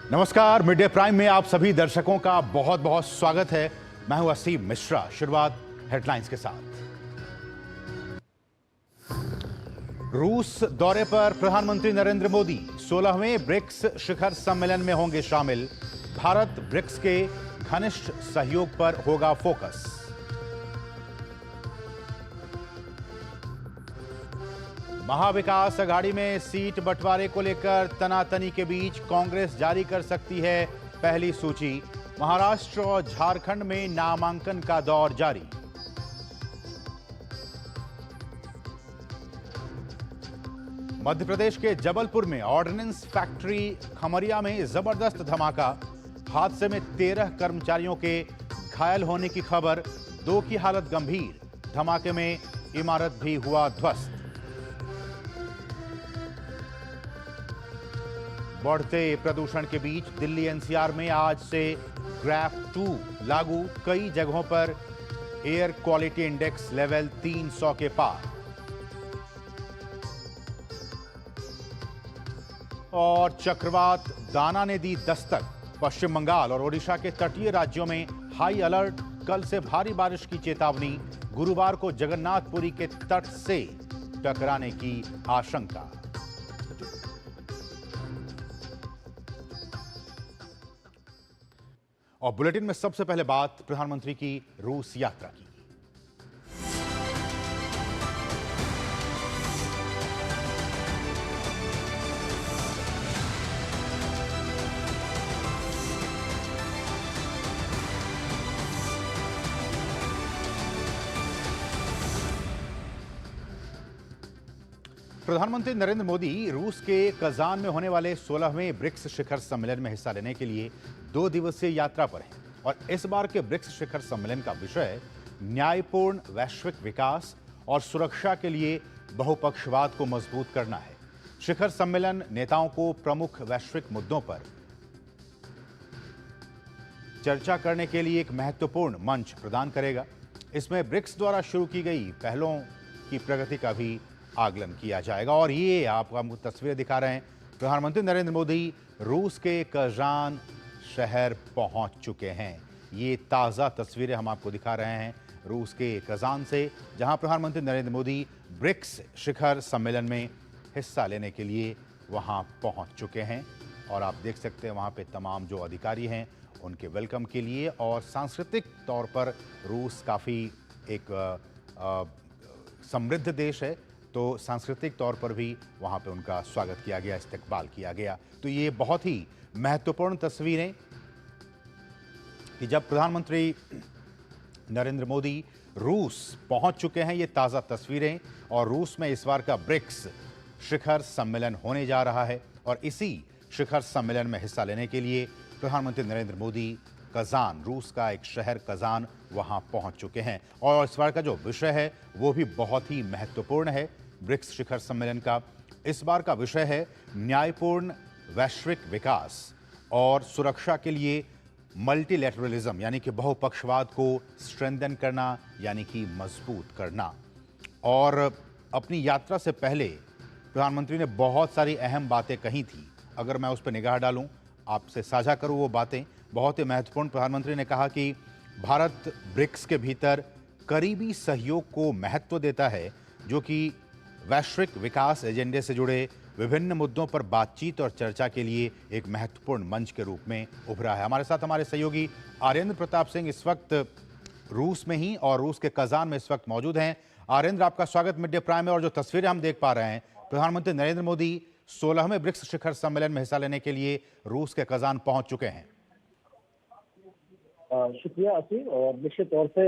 नमस्कार, mid day prime में आप सभी दर्शकों का बहुत बहुत स्वागत है। मैं हूं असीम मिश्रा। शुरुआत हेडलाइंस के साथ। रूस दौरे पर प्रधानमंत्री नरेंद्र मोदी 16वें ब्रिक्स शिखर सम्मेलन में होंगे शामिल। भारत ब्रिक्स के घनिष्ठ सहयोग पर होगा फोकस। महाविकास अघाड़ी में सीट बंटवारे को लेकर तनातनी के बीच कांग्रेस जारी कर सकती है पहली सूची। महाराष्ट्र और झारखंड में नामांकन का दौर जारी। मध्य प्रदेश के जबलपुर में ऑर्डिनेंस फैक्ट्री खमरिया में जबरदस्त धमाका। हादसे में 13 कर्मचारियों के घायल होने की खबर, 2 की हालत गंभीर। धमाके में इमारत भी हुआ ध्वस्त। बढ़ते प्रदूषण के बीच दिल्ली एनसीआर में आज से ग्रैफ 2 लागू। कई जगहों पर एयर क्वालिटी इंडेक्स लेवल 300 के पार। और चक्रवात दाना ने दी दस्तक। पश्चिम बंगाल और ओडिशा के तटीय राज्यों में हाई अलर्ट। कल से भारी बारिश की चेतावनी। गुरुवार को जगन्नाथपुरी के तट से टकराने की आशंका। और बुलेटिन में सबसे पहले बात प्रधानमंत्री की रूस यात्रा की। प्रधानमंत्री नरेंद्र मोदी रूस के कजान में होने वाले 16वें ब्रिक्स शिखर सम्मेलन में हिस्सा लेने के लिए 2 दिवसीय यात्रा पर हैं। और इस बार के ब्रिक्स शिखर सम्मेलन का विषय न्यायपूर्ण वैश्विक विकास और सुरक्षा के लिए बहुपक्षवाद को मजबूत करना है। शिखर सम्मेलन नेताओं को प्रमुख वैश्विक मुद्दों पर चर्चा करने के लिए एक महत्वपूर्ण मंच प्रदान करेगा। इसमें ब्रिक्स द्वारा शुरू की गई पहलों की प्रगति का भी आकलन किया जाएगा। और ये आपको हम तस्वीरें दिखा रहे हैं। प्रधानमंत्री नरेंद्र मोदी रूस के कजान शहर पहुंच चुके हैं। ये ताज़ा तस्वीरें हम आपको दिखा रहे हैं रूस के कजान से, जहां प्रधानमंत्री नरेंद्र मोदी ब्रिक्स शिखर सम्मेलन में हिस्सा लेने के लिए वहां पहुंच चुके हैं। और आप देख सकते हैं वहां पे तमाम जो अधिकारी हैं उनके वेलकम के लिए। और सांस्कृतिक तौर पर रूस काफ़ी एक समृद्ध देश है, तो सांस्कृतिक तौर पर भी वहाँ पे उनका स्वागत किया गया, इस्तकबाल किया गया। तो ये बहुत ही महत्वपूर्ण तस्वीरें कि जब प्रधानमंत्री नरेंद्र मोदी रूस पहुंच चुके हैं। ये ताज़ा तस्वीरें। और रूस में इस बार का ब्रिक्स शिखर सम्मेलन होने जा रहा है। और इसी शिखर सम्मेलन में हिस्सा लेने के लिए प्रधानमंत्री नरेंद्र मोदी कजान, रूस का एक शहर कजान, वहाँ पहुँच चुके हैं। और इस बार का जो विषय है वो भी बहुत ही महत्वपूर्ण है ब्रिक्स शिखर सम्मेलन का। इस बार का विषय है न्यायपूर्ण वैश्विक विकास और सुरक्षा के लिए मल्टीलैटरलिज्म, यानी कि बहुपक्षवाद को स्ट्रेंथन करना, यानी कि मजबूत करना। और अपनी यात्रा से पहले प्रधानमंत्री ने बहुत सारी अहम बातें कही थी। अगर मैं उस पर निगाह डालूं, आपसे साझा करूं वो बातें, बहुत ही महत्वपूर्ण। प्रधानमंत्री ने कहा कि भारत ब्रिक्स के भीतर करीबी सहयोग को महत्व देता है, जो कि वैश्विक विकास एजेंडे से जुड़े विभिन्न मुद्दों पर बातचीत और चर्चा के लिए एक महत्वपूर्ण मंच के रूप में उभरा है। हमारे साथ हमारे सहयोगी आर्येंद्र प्रताप सिंह इस वक्त रूस में ही और रूस के कजान में इस वक्त मौजूद हैं। आर्येंद्र, आपका स्वागत मिड डे प्राइम में। और जो तस्वीरें हम देख पा रहे हैं, प्रधानमंत्री नरेंद्र मोदी 16वें ब्रिक्स शिखर सम्मेलन में हिस्सा लेने के लिए रूस के कजान पहुंच चुके हैं। शुक्रिया असीम। और निश्चित तौर से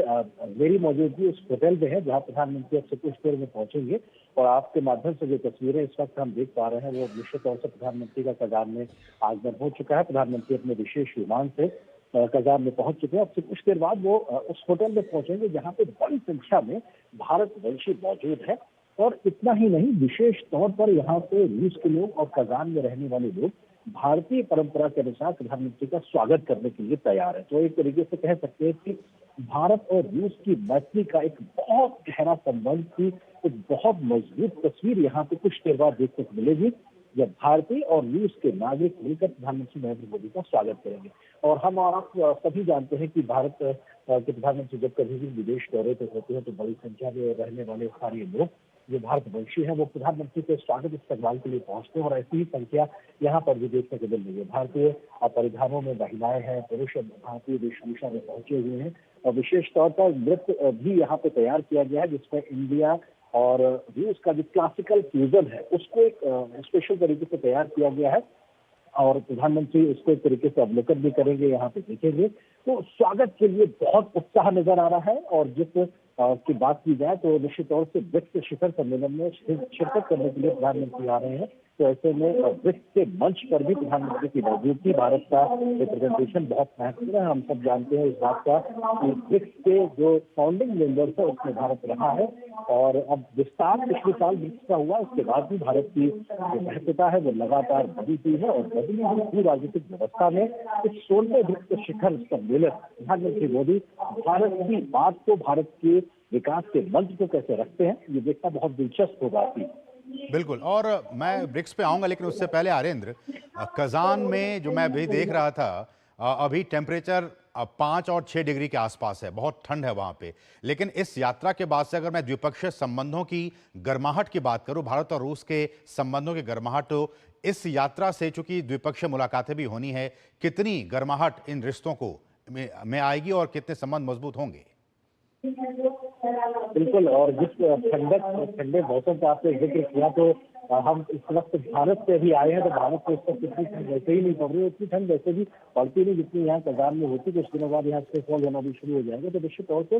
मेरी मौजूदगी उस होटल में है जहां प्रधानमंत्री अब से कुछ देर में पहुंचेंगे। और आपके माध्यम से जो तस्वीरें इस वक्त हम देख पा रहे हैं वो निश्चित तौर से प्रधानमंत्री का कजान में आगमन हो चुका है। प्रधानमंत्री अपने विशेष विमान से कजान में पहुंच चुके हैं। अब से कुछ देर बाद वो उस होटल में पहुंचेंगे जहाँ पे बड़ी संख्या में भारतवंशी मौजूद है। और इतना ही नहीं, विशेष तौर पर यहाँ पे रूस के लोग और कजान में रहने वाले लोग भारतीय परंपरा के अनुसार प्रधानमंत्री का स्वागत करने के लिए तैयार है। तो एक तरीके से कह सकते हैं कि भारत और रूस की मैत्री का एक बहुत गहरा संबंध की एक बहुत मजबूत तस्वीर यहाँ पे कुछ देर बाद देखने को मिलेगी। जब भारतीय और रूस के नागरिक मिलकर प्रधानमंत्री नरेंद्र मोदी का स्वागत करेंगे। और हम और आप सभी जानते हैं कि भारत के प्रधानमंत्री जब कभी भी विदेश दौरे पे होते हैं तो बड़ी संख्या में रहने वाले सारे लोग जो भारतवंशी हैं वो प्रधानमंत्री के स्वागत इस्तकबाल के लिए पहुंचते हैं और ऐसी ही संख्या यहाँ पर भी देखने को मिल रही है। भारतीय परिधानों में महिलाएं हैं, पुरुष भारतीय वेशभूषा में पहुंचे हुए हैं और विशेष तौर पर नृत्य भी यहाँ पे तैयार किया गया है जिसमें इंडिया और रूस का जो क्लासिकल फ्यूजन है उसको एक स्पेशल तरीके से तैयार किया गया है और प्रधानमंत्री उसको एक तरीके से अवलोकन भी करेंगे, यहाँ पे देखेंगे। तो स्वागत के लिए बहुत उत्साह नजर आ रहा है और जिस की बात की जाए तो निश्चित तौर से ब्रिक्स शिखर सम्मेलन में शिरकत करने के लिए प्रधानमंत्री आ रहे हैं। तो ऐसे में ब्रिक्स के मंच पर भी प्रधानमंत्री की मौजूदगी, भारत का रिप्रेजेंटेशन बहुत महत्वपूर्ण है। हम सब जानते हैं इस बात का कि ब्रिक्स के जो फाउंडिंग मेंबर्स है उसमें भारत रहा है और अब विस्तार पिछले साल ब्रिक्स का हुआ, उसके बाद भी भारत की जो महत्वता है वो लगातार बढ़ी हुई है और बदली हुई भू राजनीतिक व्यवस्था में इस 16वें ब्रिक्स शिखर सम्मेलन प्रधानमंत्री मोदी भारत की बात को, भारत के विकास के मंच को कैसे रखते हैं ये देखना बहुत दिलचस्प होगा। बिल्कुल, और मैं ब्रिक्स पे आऊंगा लेकिन उससे पहले आरेंद्र, कजान में जो मैं भी देख रहा था अभी टेम्परेचर 5 और 6 डिग्री के आसपास है, बहुत ठंड है वहां पे। लेकिन इस यात्रा के बाद से अगर मैं द्विपक्षीय संबंधों की गर्माहट की बात करूं, भारत और रूस के संबंधों की गर्माहट, इस यात्रा से चूंकि द्विपक्षीय मुलाकातें भी होनी है, कितनी गर्माहट इन रिश्तों को में आएगी और कितने संबंध मजबूत होंगे? बिल्कुल, और जिस ठंडे मौसम का आपने जिक्र किया तो हम इस वक्त भारत से भी आए हैं तो भारत को इस वक्त इतनी ठंड वैसे ही नहीं पड़ रही, उतनी ठंड वैसे भी पड़ती नहीं जितनी यहाँ कगान में होती। कुछ दिनों बाद यहाँ स्नोफॉल होना भी शुरू हो जाएगा। तो निश्चित तौर से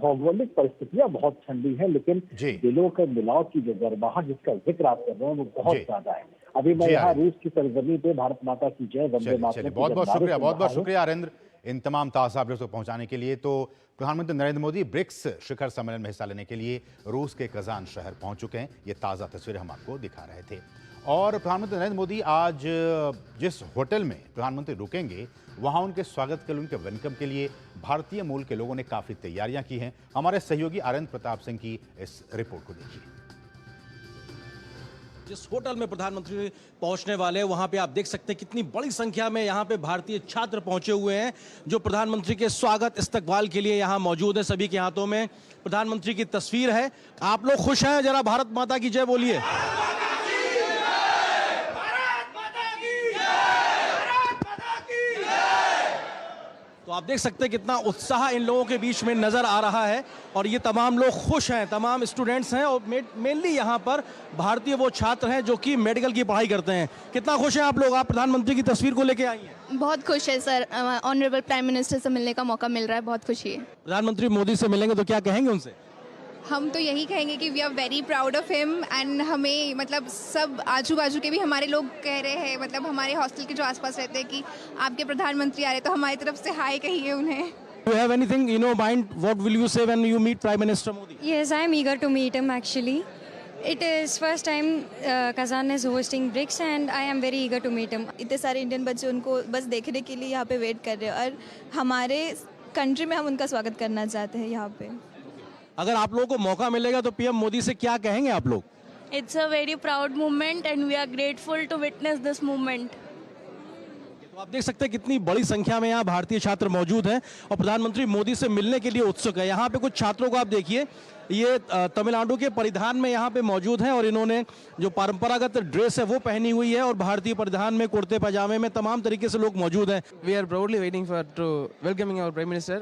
भौगोलिक परिस्थितियां बहुत ठंडी है लेकिन दिलों के मिलाव की जो गर्माहट जिसका जिक्र आप कर रहे हैं वो बहुत ज्यादा है। अभी मैं यहाँ रूस की सरजमी पे भारत माता की जय, वंदे मातरम। बहुत बहुत शुक्रिया आरेंद्र इन तमाम ताज़ा अपडेट्स को पहुंचाने के लिए। तो प्रधानमंत्री नरेंद्र मोदी ब्रिक्स शिखर सम्मेलन में हिस्सा लेने के लिए रूस के कजान शहर पहुंच चुके हैं। ये ताज़ा तस्वीरें हम आपको दिखा रहे थे। और प्रधानमंत्री नरेंद्र मोदी आज जिस होटल में प्रधानमंत्री रुकेंगे वहां उनके स्वागत के लिए, उनके वेलकम के लिए भारतीय मूल के लोगों ने काफ़ी तैयारियां की हैं। हमारे सहयोगी आनंद प्रताप सिंह की इस रिपोर्ट को देखिए। जिस होटल में प्रधानमंत्री पहुंचने वाले हैं वहां पे आप देख सकते हैं कितनी बड़ी संख्या में यहां पे भारतीय छात्र पहुंचे हुए हैं जो प्रधानमंत्री के स्वागत इस्तकबाल के लिए यहां मौजूद है। सभी के हाथों में प्रधानमंत्री की तस्वीर है। आप लोग खुश हैं? जरा भारत माता की जय बोलिए। तो आप देख सकते हैं कितना उत्साह इन लोगों के बीच में नजर आ रहा है और ये तमाम लोग खुश हैं, तमाम स्टूडेंट्स हैं और मेनली यहाँ पर भारतीय वो छात्र हैं जो कि मेडिकल की पढ़ाई करते हैं। कितना खुश हैं आप लोग? आप प्रधानमंत्री की तस्वीर को लेके आई हैं। बहुत खुश है सर, ऑनरेबल प्राइम मिनिस्टर से मिलने का मौका मिल रहा है, बहुत खुशी है। प्रधानमंत्री मोदी से मिलेंगे तो क्या कहेंगे उनसे? हम तो यही कहेंगे कि we are very proud of him and हमें मतलब सब आजू बाजू के भी हमारे लोग कह रहे हैं, मतलब हमारे हॉस्टल के जो आसपास रहते हैं कि आपके प्रधानमंत्री आ रहे, तो हमारी तरफ से हाय कहिए उन्हें। You have anything in your mind? What will you say when you meet Prime Minister Modi? Yes, I am eager to meet him actually. It is first time Kazan is hosting BRICS and I am very eager to meet him. इतने सारे Indian बच्चे उनको बस देखने के लिए यहाँ पे वेट कर रहे हैं और हमारे कंट्री में हम उनका स्वागत करना चाहते हैं यहाँ पे। अगर आप लोगों को मौका मिलेगा तो पीएम मोदी से क्या कहेंगे आप लोग? It's a very proud moment and we are grateful to witness this moment. तो आप देख सकते हैं कितनी बड़ी संख्या में यहाँ भारतीय छात्र मौजूद हैं और प्रधानमंत्री मोदी से मिलने के लिए उत्सुक है। यहाँ पे कुछ छात्रों को आप देखिए, ये तमिलनाडु के परिधान में यहाँ पे मौजूद हैं और इन्होंने जो परंपरागत ड्रेस है वो पहनी हुई है और भारतीय परिधान में, कुर्ते पजामे में तमाम तरीके से लोग मौजूद हैं। We are proudly waiting for to welcoming our Prime Minister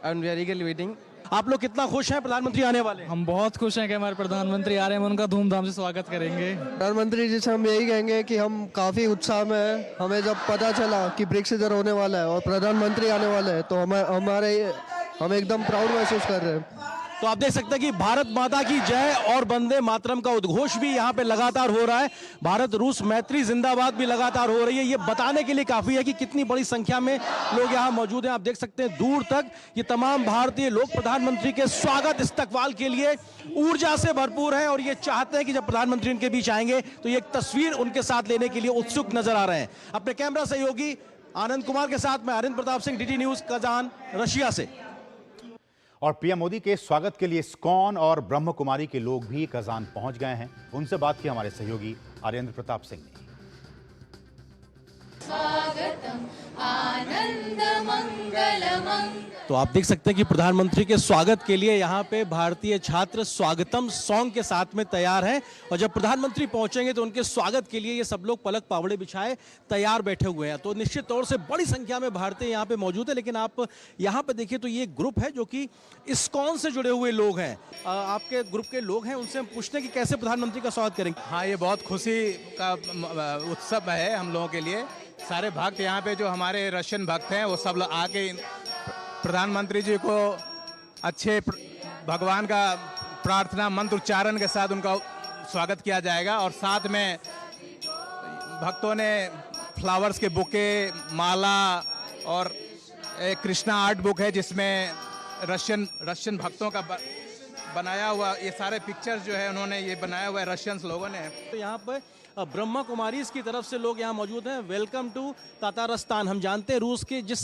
and we are eagerly waiting. आप लोग कितना खुश हैं प्रधानमंत्री आने वाले? हम बहुत खुश हैं कि हमारे प्रधानमंत्री आ रहे हैं, हम उनका धूमधाम से स्वागत करेंगे। प्रधानमंत्री जी से हम यही कहेंगे कि हम काफ़ी उत्साह में हैं। हमें जब पता चला कि ब्रिक्स इधर होने वाला है और प्रधानमंत्री आने वाले हैं तो हम एकदम प्राउड महसूस कर रहे हैं। तो आप देख सकते हैं कि भारत माता की जय और वंदे मातरम का उद्घोष भी यहाँ पे लगातार हो रहा है। भारत रूस मैत्री जिंदाबाद भी लगातार हो रही है। ये बताने के लिए काफी है कि कितनी बड़ी संख्या में लोग यहाँ मौजूद हैं। आप देख सकते हैं दूर तक ये तमाम भारतीय लोग प्रधानमंत्री के स्वागत इस्तकबाल के लिए ऊर्जा से भरपूर हैं और ये चाहते हैं कि जब प्रधानमंत्री इनके बीच आएंगे तो ये एक तस्वीर उनके साथ लेने के लिए उत्सुक नजर आ रहे हैं। अपने कैमरा सहयोगी आनंद कुमार के साथ मैं Anand Pratap Singh, DD news, Kazan, Russia से। और पीएम मोदी के स्वागत के लिए इस्कॉन और ब्रह्म कुमारी के लोग भी कजान पहुंच गए हैं। उनसे बात की हमारे सहयोगी आर्येंद्र प्रताप सिंह ने। तो आप देख सकते हैं कि प्रधानमंत्री के स्वागत के लिए यहाँ पे भारतीय छात्र स्वागतम सॉन्ग के साथ में तैयार हैं और जब प्रधानमंत्री पहुंचेंगे तो उनके स्वागत के लिए ये सब लोग पलक पावड़े बिछाए तैयार बैठे हुए हैं। तो निश्चित तौर से बड़ी संख्या में भारतीय यहाँ पे मौजूद है। लेकिन आप यहाँ पे देखिए तो ये ग्रुप है जो कि इस्कॉन से जुड़े हुए लोग हैं। आपके ग्रुप के लोग हैं, उनसे हम पूछते हैं कि कैसे प्रधानमंत्री का स्वागत करेंगे। हाँ, ये बहुत खुशी का उत्सव है हम लोगों के लिए। सारे भक्त यहाँ पे जो हमारे रशियन भक्त हैं वो सब लोग आके प्रधानमंत्री जी को अच्छे भगवान का प्रार्थना मंत्र उच्चारण के साथ उनका स्वागत किया जाएगा। और साथ में भक्तों ने फ्लावर्स के बुके, माला और एक कृष्णा आर्ट बुक है जिसमें रशियन भक्तों का बनाया हुआ ये सारे पिक्चर्स जो है उन्होंने ये बनाया हुआ है रशियंस लोगों ने। तो यहाँ पर ब्रह्मा कुमारीज की तरफ से लोग यहाँ मौजूद हैं। Welcome to Tatarstan. हम जानते हैं रूस के जिस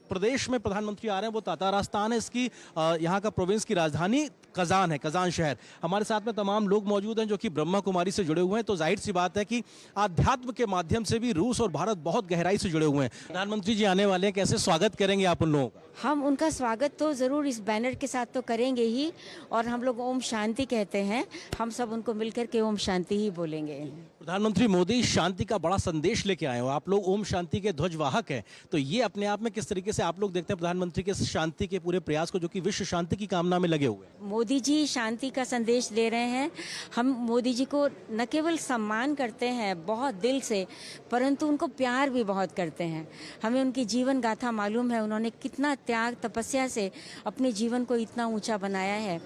प्रदेश में प्रधानमंत्री आ रहे हैं वो तातारस्तान है। इसकी यहाँ का प्रोविंस की राजधानी कजान है, कजान शहर। हमारे साथ में तमाम लोग मौजूद हैं जो कि ब्रह्मा कुमारी से जुड़े हुए हैं। तो जाहिर सी बात है कि आध्यात्म के माध्यम से भी रूस और भारत बहुत गहराई से जुड़े हुए हैं। प्रधानमंत्री जी आने वाले हैं, कैसे स्वागत करेंगे आप उन लोगों का? हम उनका स्वागत तो ज़रूर इस बैनर के साथ तो करेंगे ही, और हम लोग ओम शांति कहते हैं। हम सब उनको मिलकर के ओम शांति ही बोलेंगे। प्रधानमंत्री मोदी शांति का बड़ा संदेश लेके आए हो, आप लोग ओम शांति के ध्वजवाहक हैं। तो ये अपने आप में किस तरीके से आप लोग देखते हैं प्रधानमंत्री के शांति के पूरे प्रयास को, जो कि विश्व शांति की कामना में लगे हुए हैं? मोदी जी शांति का संदेश दे रहे हैं। हम मोदी जी को न केवल सम्मान करते हैं बहुत दिल से, परंतु उनको प्यार भी बहुत करते हैं। हमें उनकी जीवन गाथा मालूम है, उन्होंने कितना त्याग तपस्या से अपने जीवन को इतना ऊंचा बनाया है।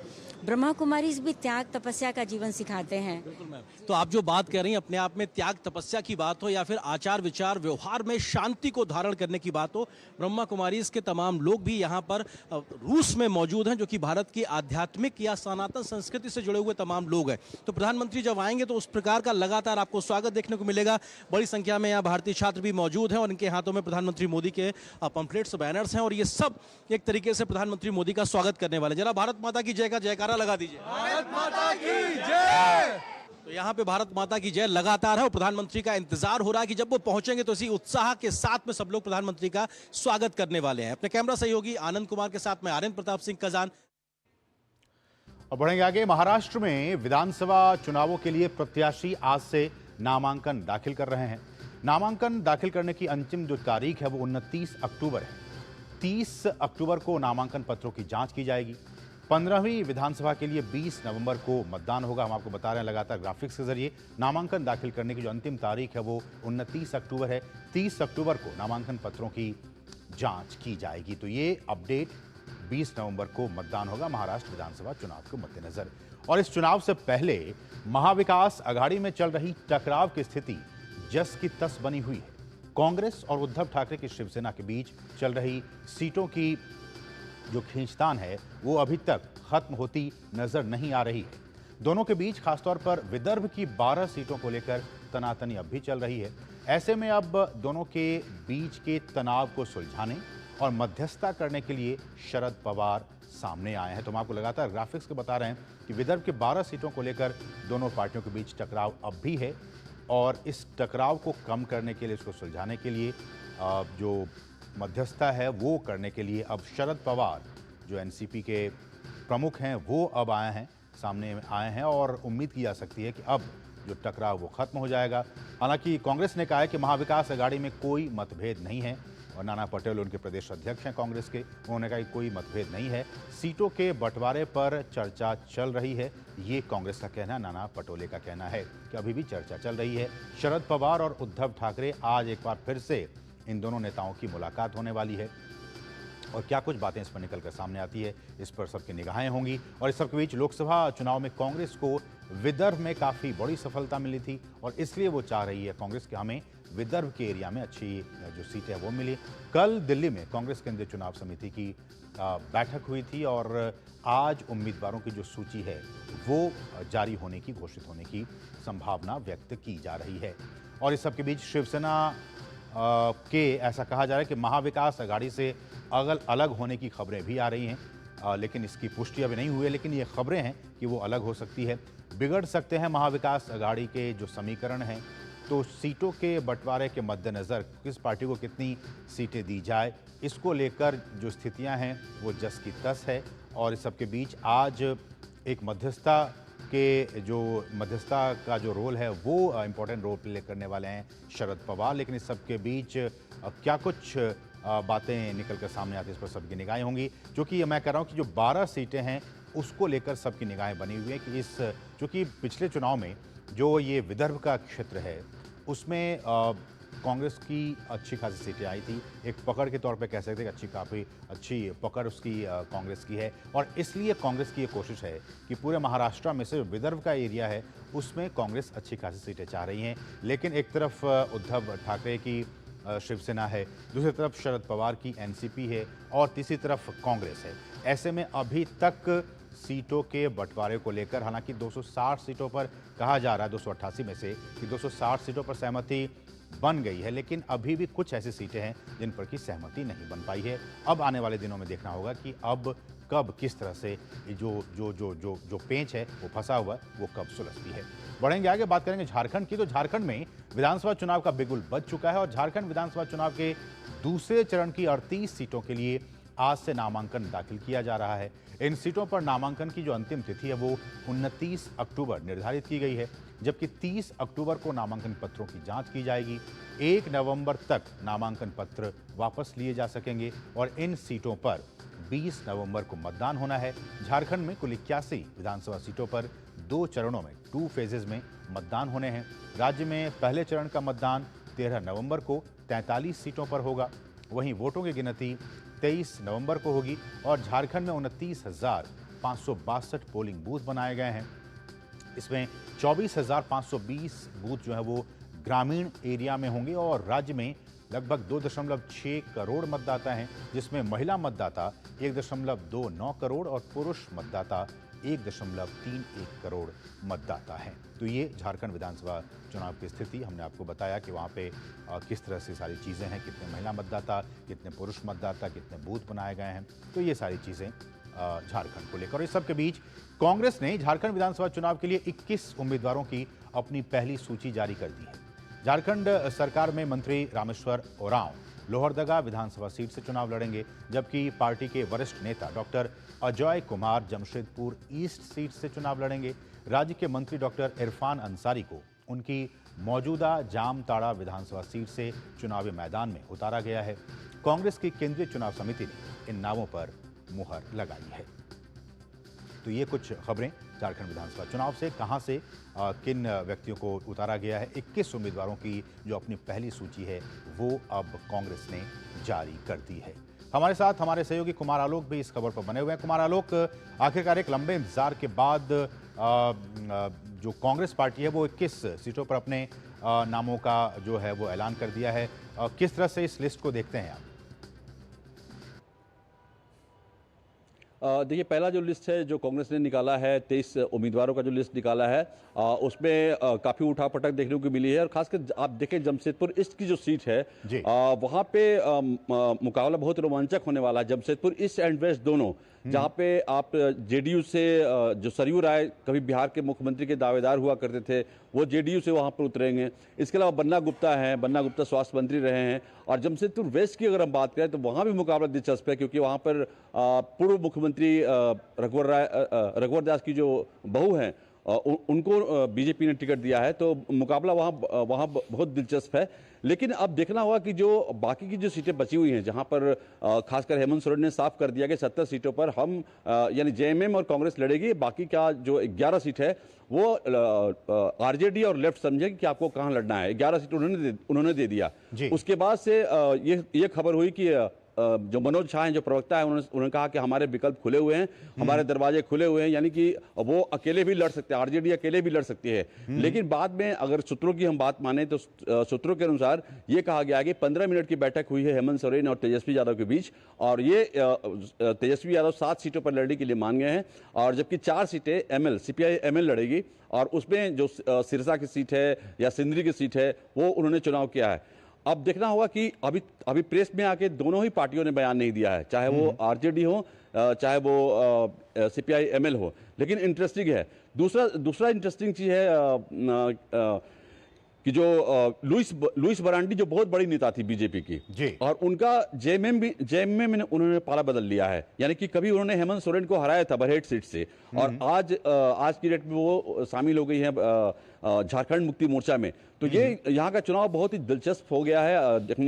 ब्रह्मा कुमारीज भी त्याग तपस्या का जीवन सिखाते हैं। बिल्कुल मैम। तो आप जो बात कर रही हैं अपने आप में त्याग तपस्या की बात हो या फिर आचार विचार व्यवहार में शांति को धारण करने की बात हो, ब्रह्मा कुमारीज के तमाम लोग भी यहाँ पर रूस में मौजूद हैं जो कि भारत की आध्यात्मिक या सनातन संस्कृति से जुड़े हुए तमाम लोग हैं। तो प्रधानमंत्री जब आएंगे तो उस प्रकार का लगातार आपको स्वागत देखने को मिलेगा। बड़ी संख्या में यहाँ भारतीय छात्र भी मौजूद हैं और इनके हाथों में प्रधानमंत्री मोदी के पंपलेट्स, बैनर्स हैं और ये सब एक तरीके से प्रधानमंत्री मोदी का स्वागत करने वाले। जरा भारत माता की जय का जयकारा लगा दीजिए। भारत माता की जय। तो यहाँ पे भारत माता की जय लगातार है और प्रधानमंत्री का इंतजार हो रहा है कि जब वो पहुंचेंगे तो इसी उत्साह के साथ में सब लोग प्रधानमंत्री का स्वागत करने वाले हैं। अपने कैमरा सहयोगी आनंद कुमार के साथ में आर्यन प्रताप सिंह, कजान। और बढ़ेंगे आगे। महाराष्ट्र में विधानसभा चुनावों के लिए प्रत्याशी आज से नामांकन दाखिल कर रहे हैं। नामांकन दाखिल करने की अंतिम जो तारीख है वो 29 अक्टूबर है। 30 अक्टूबर को नामांकन पत्रों की जांच की जाएगी। 15वीं विधानसभा के लिए 20 नवंबर को मतदान होगा। हम आपको बता रहे हैं लगातार ग्राफिक्स के जरिए। नामांकन दाखिल करने की जो अंतिम तारीख है वो 29 अक्टूबर है। 30 अक्टूबर को नामांकन पत्रों की जांच की जाएगी। तो ये अपडेट 20 नवंबर को मतदान होगा महाराष्ट्र विधानसभा चुनाव के मद्देनजर। और इस चुनाव से पहले महाविकास अघाड़ी में चल रही टकराव की स्थिति जस की तस बनी हुई है। कांग्रेस और उद्धव ठाकरे की शिवसेना के बीच चल रही सीटों की जो खींचतान है वो अभी तक खत्म होती नजर नहीं आ रही है। दोनों के बीच खासतौर पर विदर्भ की 12 सीटों को लेकर तनातनी अब भी चल रही है। ऐसे में अब दोनों के बीच के तनाव को सुलझाने और मध्यस्थता करने के लिए शरद पवार सामने आए हैं। तो हम आपको लगातार ग्राफिक्स के बता रहे हैं कि विदर्भ के 12 सीटों को लेकर दोनों पार्टियों के बीच टकराव अब भी है और इस टकराव को कम करने के लिए, इसको सुलझाने के लिए जो मध्यस्थता है वो करने के लिए अब शरद पवार जो एनसीपी के प्रमुख हैं वो अब सामने आए हैं और उम्मीद की जा सकती है कि अब जो टकराव वो खत्म हो जाएगा। हालांकि कांग्रेस ने कहा है कि महाविकास अघाड़ी में कोई मतभेद नहीं है और नाना पटेल उनके प्रदेश अध्यक्ष हैं कांग्रेस के, उन्होंने कहा कि कोई मतभेद नहीं है। सीटों के बंटवारे पर चर्चा चल रही है, ये कांग्रेस का कहना। नाना पटोले का कहना है कि अभी भी चर्चा चल रही है। शरद पवार और उद्धव ठाकरे आज एक बार फिर से इन दोनों नेताओं की मुलाकात होने वाली है और क्या कुछ बातें इस पर निकलकर सामने आती है इस पर सबकी निगाहें होंगी। और इस सबके बीच लोकसभा चुनाव में कांग्रेस को विदर्भ में काफ़ी बड़ी सफलता मिली थी और इसलिए वो चाह रही है कांग्रेस कि हमें विदर्भ के एरिया में अच्छी जो सीटें वो मिली। कल दिल्ली में कांग्रेस केंद्रीय चुनाव समिति की बैठक हुई थी और आज उम्मीदवारों की जो सूची है वो जारी होने की, घोषित होने की संभावना व्यक्त की जा रही है। और इस सबके बीच शिवसेना के ऐसा कहा जा रहा है कि महाविकास अघाड़ी से अलग होने की खबरें भी आ रही हैं। लेकिन इसकी पुष्टि अभी नहीं हुई है। लेकिन ये खबरें हैं कि वो अलग हो सकती है। बिगड़ सकते हैं महाविकास अघाड़ी के जो समीकरण हैं। तो सीटों के बंटवारे के मद्देनज़र किस पार्टी को कितनी सीटें दी जाए, इसको लेकर जो स्थितियां हैं वो जस की तस है। और इस सब के बीच आज एक मध्यस्थता का जो रोल है वो इम्पोर्टेंट रोल प्ले करने वाले हैं शरद पवार। लेकिन इस सब के बीच क्या कुछ बातें निकल कर सामने आती है, इस पर सबकी निगाहें होंगी। क्योंकि मैं कह रहा हूँ कि जो 12 सीटें हैं उसको लेकर सबकी निगाहें बनी हुई हैं कि चूँकि पिछले चुनाव में जो ये विदर्भ का क्षेत्र है उसमें कांग्रेस की अच्छी खासी सीटें आई थी। एक पकड़ के तौर पे कह सकते हैं कि काफ़ी अच्छी पकड़ उसकी कांग्रेस की है। और इसलिए कांग्रेस की ये कोशिश है कि पूरे महाराष्ट्र में से विदर्भ का एरिया है उसमें कांग्रेस अच्छी खासी सीटें चाह रही हैं। लेकिन एक तरफ उद्धव ठाकरे की शिवसेना है, दूसरी तरफ शरद पवार की एनसीपी है और तीसरी तरफ कांग्रेस है। ऐसे में अभी तक सीटों के बंटवारे को लेकर हालांकि 260 सीटों पर कहा जा रहा है 288 में से कि 260 सीटों पर सहमति बन गई है, लेकिन अभी भी कुछ ऐसी सीटें हैं जिन पर की सहमति नहीं बन पाई है। अब आने वाले दिनों में देखना होगा कि अब कब किस तरह से जो पेंच है वो फंसा हुआ है वो कब सुलझती है। बढ़ेंगे आगे, बात करेंगे झारखंड की। तो झारखंड में विधानसभा चुनाव का बिगुल बज चुका है और झारखंड विधानसभा चुनाव के दूसरे चरण की 38 सीटों के लिए आज से नामांकन दाखिल किया जा रहा है। इन सीटों पर नामांकन की जो अंतिम तिथि है वो 29 अक्टूबर निर्धारित की गई है, जबकि 30 अक्टूबर को नामांकन पत्रों की जांच की जाएगी। 1 नवंबर तक नामांकन पत्र वापस लिए जा सकेंगे और इन सीटों पर 20 नवंबर को मतदान होना है। झारखंड में कुल 81 विधानसभा सीटों पर 2 चरणों में 2 फेजेज में मतदान होने हैं। राज्य में पहले चरण का मतदान 13 नवंबर को 43 सीटों पर होगा। वहीं वोटों की गिनती 23 नवंबर को होगी और झारखंड में 29,562 पोलिंग बूथ बनाए गए हैं। इसमें 24,520 बूथ जो है वो ग्रामीण एरिया में होंगे और राज्य में लगभग 2.6 करोड़ मतदाता हैं, जिसमें महिला मतदाता 1.29 करोड़ और पुरुष मतदाता 1.31 करोड़ मतदाता हैं। तो ये झारखंड विधानसभा चुनाव की स्थिति हमने आपको बताया कि वहाँ पे किस तरह से सारी चीज़ें हैं, कितने महिला मतदाता, कितने पुरुष मतदाता, कितने बूथ बनाए गए हैं। तो ये सारी चीज़ें झारखंड को लेकर। इस सब के बीच कांग्रेस ने झारखंड विधानसभा चुनाव के लिए 21 उम्मीदवारों की अपनी पहली सूची जारी कर दी है। झारखंड सरकार में मंत्री रामेश्वर ओरांव लोहरदगा विधानसभा सीट से चुनाव लड़ेंगे, जबकि पार्टी के वरिष्ठ नेता doctor Ajay Kumar Jamshedpur east seat से चुनाव लड़ेंगे। राज्य के मंत्री डॉक्टर इरफान अंसारी को उनकी मौजूदा जामताड़ा विधानसभा सीट से चुनावी मैदान में उतारा गया है। कांग्रेस की केंद्रीय चुनाव समिति ने इन नामों पर मुहर लगाई है। तो ये कुछ खबरें झारखंड विधानसभा चुनाव से, कहां से किन व्यक्तियों को उतारा गया है। 21 उम्मीदवारों की जो अपनी पहली सूची है वो अब कांग्रेस ने जारी कर दी है। हमारे साथ हमारे सहयोगी कुमार आलोक भी इस खबर पर बने हुए हैं। कुमार आलोक, आखिरकार एक लंबे इंतजार के बाद जो कांग्रेस पार्टी है वो 21 सीटों पर अपने नामों का जो है वो ऐलान कर दिया है। किस तरह से इस लिस्ट को देखते हैं आप? देखिए, पहला जो लिस्ट है जो कांग्रेस ने निकाला है, 23 उम्मीदवारों का जो लिस्ट निकाला है उसमें काफ़ी उठापटक देखने को मिली है। और खासकर आप देखें जमशेदपुर ईस्ट की जो सीट है वहाँ पे मुकाबला बहुत रोमांचक होने वाला है। जमशेदपुर ईस्ट एंड वेस्ट दोनों, जहाँ पे आप जेडीयू से जो सरयू राय कभी बिहार के मुख्यमंत्री के दावेदार हुआ करते थे वो जेडीयू से वहाँ पर उतरेंगे। इसके अलावा बन्ना गुप्ता हैं, बन्ना गुप्ता स्वास्थ्य मंत्री रहे हैं। और जमशेदपुर वेस्ट की अगर हम बात करें तो वहाँ भी मुकाबला दिलचस्प है, क्योंकि वहाँ पर पूर्व मुख्यमंत्री रघुवर दास की जो बहू हैं उनको बीजेपी ने टिकट दिया है। तो मुकाबला वहाँ बहुत दिलचस्प है। लेकिन अब देखना होगा कि जो बाकी की जो सीटें बची हुई हैं, जहां पर खासकर हेमंत सोरेन ने साफ कर दिया कि 70 सीटों पर हम यानी जेएमएम और कांग्रेस लड़ेगी। बाकी का जो 11 सीट है वो आरजेडी और लेफ्ट समझे कि आपको कहां लड़ना है। 11 सीट उन्होंने दे दिया। उसके बाद से ये खबर हुई कि जो मनोज झा हैं जो प्रवक्ता है उन्होंने कहा कि हमारे विकल्प खुले हुए हैं, हमारे दरवाजे खुले हुए हैं, यानी कि वो अकेले भी लड़ सकते हैं, आरजेडी अकेले भी लड़ सकती है। लेकिन बाद में अगर सूत्रों की हम बात माने तो सूत्रों के अनुसार ये कहा गया कि 15 मिनट की बैठक हुई है हेमंत सोरेन और तेजस्वी यादव के बीच, और ये तेजस्वी यादव 7 सीटों पर लड़ने के लिए मान गए हैं। और जबकि 4 सीटें एमएल सीपीआई एमएल लड़ेगी, और उसमें जो सिरसा की सीट है या सिंदरी की सीट है वो उन्होंने चुनाव किया है। अब देखना होगा कि अभी प्रेस में आके दोनों ही पार्टियों ने बयान नहीं दिया है, चाहे वो आरजेडी हो चाहे वो CPI ML हो। लेकिन इंटरेस्टिंग है, दूसरा इंटरेस्टिंग चीज़ है कि जो लुइस बरांडी जो बहुत बड़ी नेता थी बीजेपी की जी, और उनका जेएमएम में उन्होंने पाला बदल लिया है। यानी कि कभी उन्होंने हेमंत सोरेन को हराया था बरहेट सीट से, और आज की डेट में वो शामिल हो गई है झारखंड मुक्ति मोर्चा में। तो ये यहाँ का चुनाव बहुत ही दिलचस्प हो गया है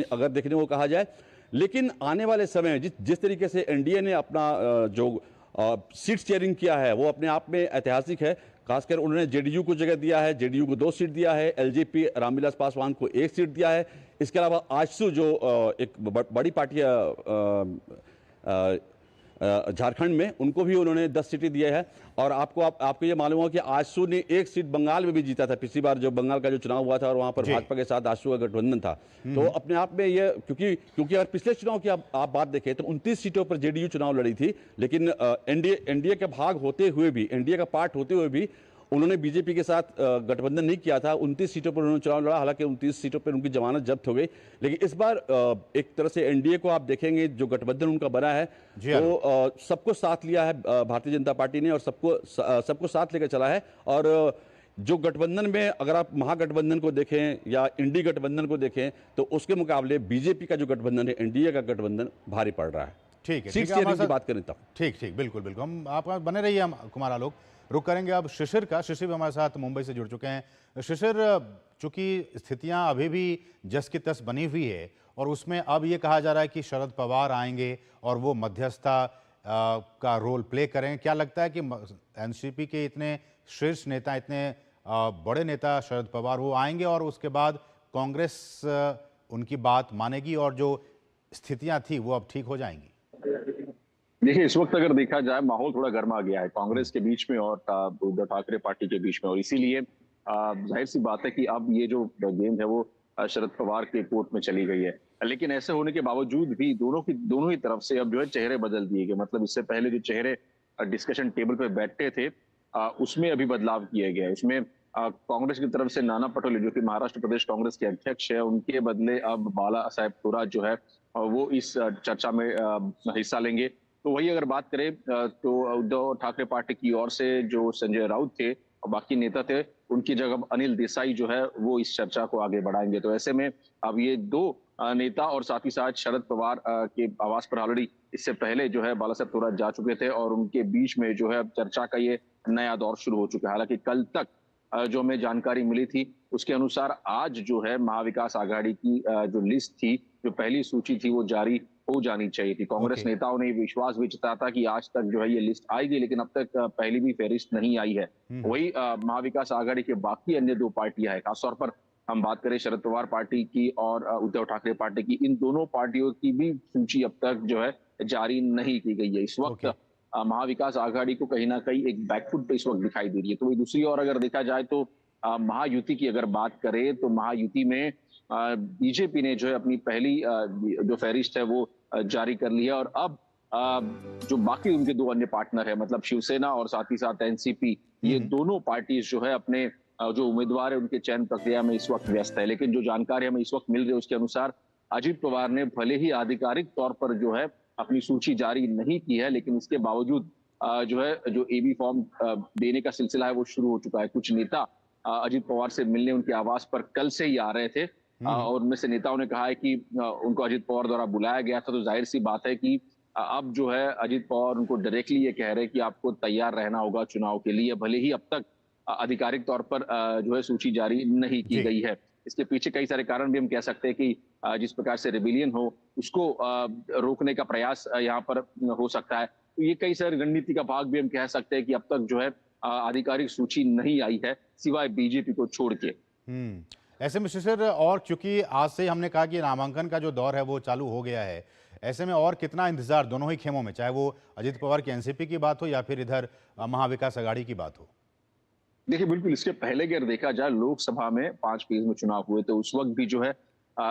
अगर देखने को कहा जाए। लेकिन आने वाले समय जिस तरीके से एनडीए ने अपना जो सीट शेयरिंग किया है वो अपने आप में ऐतिहासिक है। खासकर उन्होंने जेडीयू को जगह दिया है, जेडीयू को 2 सीट दिया है, एलजेपी रामविलास पासवान को 1 सीट दिया है। इसके अलावा आजसू जो एक बड़ी पार्टी झारखंड में, उनको भी उन्होंने 10 सीटें दिए हैं। और आपको ये मालूम हो कि आजसू ने 1 सीट बंगाल में भी जीता था पिछली बार, जो बंगाल का जो चुनाव हुआ था और वहां पर भाजपा के साथ आजसू का गठबंधन था। तो अपने आप में ये क्योंकि अगर पिछले चुनाव की आप बात देखें तो 29 सीटों पर जेडीयू चुनाव लड़ी थी, लेकिन एनडीए का भाग होते हुए भी, एनडीए का पार्ट होते हुए भी उन्होंने बीजेपी के साथ गठबंधन नहीं किया था। 29 सीटों पर उन्होंने चुनाव लड़ा, हालांकि 29 सीटों पर उनकी जमानत जब्त हो गई। लेकिन इस बार एक तरह से एनडीए को आप देखेंगे, जो गठबंधन उनका बना है तो सबको साथ लिया है भारतीय जनता पार्टी ने, और सबको साथ लेकर चला है। और जो गठबंधन में अगर आप महागठबंधन को देखें या इंडी गठबंधन को देखें तो उसके मुकाबले बीजेपी का जो गठबंधन है, एनडीए का गठबंधन भारी पड़ रहा है। ठीक है, सीट शेयरिंग की बात करें तब। ठीक, बिल्कुल हम आप बने रहिए। हम कुमार आलोक रुक करेंगे अब शिशिर का। शिशिर भी हमारे साथ मुंबई से जुड़ चुके हैं। शिशिर, चूंकि स्थितियां अभी भी जस की तस बनी हुई है और उसमें अब ये कहा जा रहा है कि शरद पवार आएंगे और वो मध्यस्थता का रोल प्ले करें, क्या लगता है कि एनसीपी के इतने शीर्ष नेता, इतने बड़े नेता शरद पवार, वो आएंगे और उसके बाद कांग्रेस उनकी बात मानेगी और जो स्थितियां थी वो अब ठीक हो जाएंगी? देखिए, इस वक्त अगर देखा जाए माहौल थोड़ा गर्मा गया है कांग्रेस के बीच में और उद्धव ठाकरे पार्टी के बीच में, और इसीलिए जाहिर सी बात है कि अब ये जो गेम है वो शरद पवार के कोर्ट में चली गई है। लेकिन ऐसे होने के बावजूद भी दोनों ही तरफ से अब जो है चेहरे बदल दिए गए। मतलब इससे पहले जो चेहरे डिस्कशन टेबल पे बैठते थे उसमें अभी बदलाव किए गए। उसमें कांग्रेस की तरफ से नाना पटोले, जो कि महाराष्ट्र प्रदेश कांग्रेस के अध्यक्ष है, उनके बदले अब बाला साहेब थोरात जो है वो इस चर्चा में हिस्सा लेंगे। तो वही अगर बात करें तो उद्धव ठाकरे पार्टी की ओर से जो संजय राउत थे और बाकी नेता थे, उनकी जगह अनिल देसाई जो है वो इस चर्चा को आगे बढ़ाएंगे। तो ऐसे में अब ये 2 नेता और साथ ही साथ शरद पवार के आवास पर ऑलरेडी इससे पहले जो है बाला साहेब थोरात जा चुके थे और उनके बीच में जो है चर्चा का ये नया दौर शुरू हो चुका है। हालांकि कल तक जो हमें जानकारी मिली थी उसके अनुसार आज जो है महाविकास आघाड़ी की जो लिस्ट थी, जो पहली सूची थी, वो जारी हो जानी चाहिए थी। कांग्रेस नेताओं ने विश्वास भी जताया था कि आज तक जो है ये लिस्ट आएगी, लेकिन अब तक पहली भी फेहरिस्त नहीं आई है। वही महाविकास आघाड़ी के बाकी अन्य 2 पार्टियां हैं, खासतौर पर हम बात करें शरद पवार पार्टी की और उद्धव ठाकरे पार्टी की, इन दोनों पार्टियों की भी सूची अब तक जो है जारी नहीं की गई है। इस वक्त महाविकास आघाड़ी को कहीं ना कहीं एक बैकफुट पे इस वक्त दिखाई दे रही है। तो वही दूसरी ओर अगर देखा जाए तो महायुति की अगर बात करें तो महायुति में बीजेपी ने जो है अपनी पहली जो फहरिस्त है वो जारी कर ली है। और अब जो बाकी उनके 2 अन्य पार्टनर है, मतलब शिवसेना और साथ ही साथ एनसीपी, ये दोनों पार्टीज जो है अपने जो उम्मीदवार है उनके चयन प्रक्रिया में इस वक्त व्यस्त है। लेकिन जो जानकारी हमें इस वक्त मिल रही है उसके अनुसार अजित पवार ने भले ही आधिकारिक तौर पर जो है अपनी सूची जारी नहीं की है, लेकिन उसके बावजूद जो है जो एबी फॉर्म देने का सिलसिला है वो शुरू हो चुका है। कुछ नेता अजित पवार से मिलने उनके आवास पर कल से ही आ रहे थे और उनमें से नेताओं ने कहा है कि उनको अजित पवार द्वारा बुलाया गया था। तो जाहिर सी बात है कि अब जो है अजित पवार उनको डायरेक्टली ये कह रहे हैं कि आपको तैयार रहना होगा चुनाव के लिए, भले ही अब तक आधिकारिक तौर पर जो है सूची जारी नहीं की गई है। इसके पीछे कई सारे कारण भी हम कह सकते हैं कि जिस प्रकार से रिबेलियन हो उसको रोकने का प्रयास यहाँ पर हो सकता है। तो ये कई सारी रणनीति का भाग भी हम कह सकते हैं कि अब तक जो है आधिकारिक सूची नहीं आई है सिवाय बीजेपी को छोड़ के। ऐसे में शिशिर, और चूंकि आज से हमने कहा कि नामांकन का जो दौर है वो चालू हो गया है, ऐसे में और कितना इंतजार दोनों ही खेमों में, चाहे वो अजित पवार की एनसीपी की बात हो या फिर इधर महाविकास आघाड़ी की बात हो? देखिए, बिल्कुल इसके पहले अगर देखा जाए लोकसभा में 5 फेज में चुनाव हुए तो उस वक्त भी जो है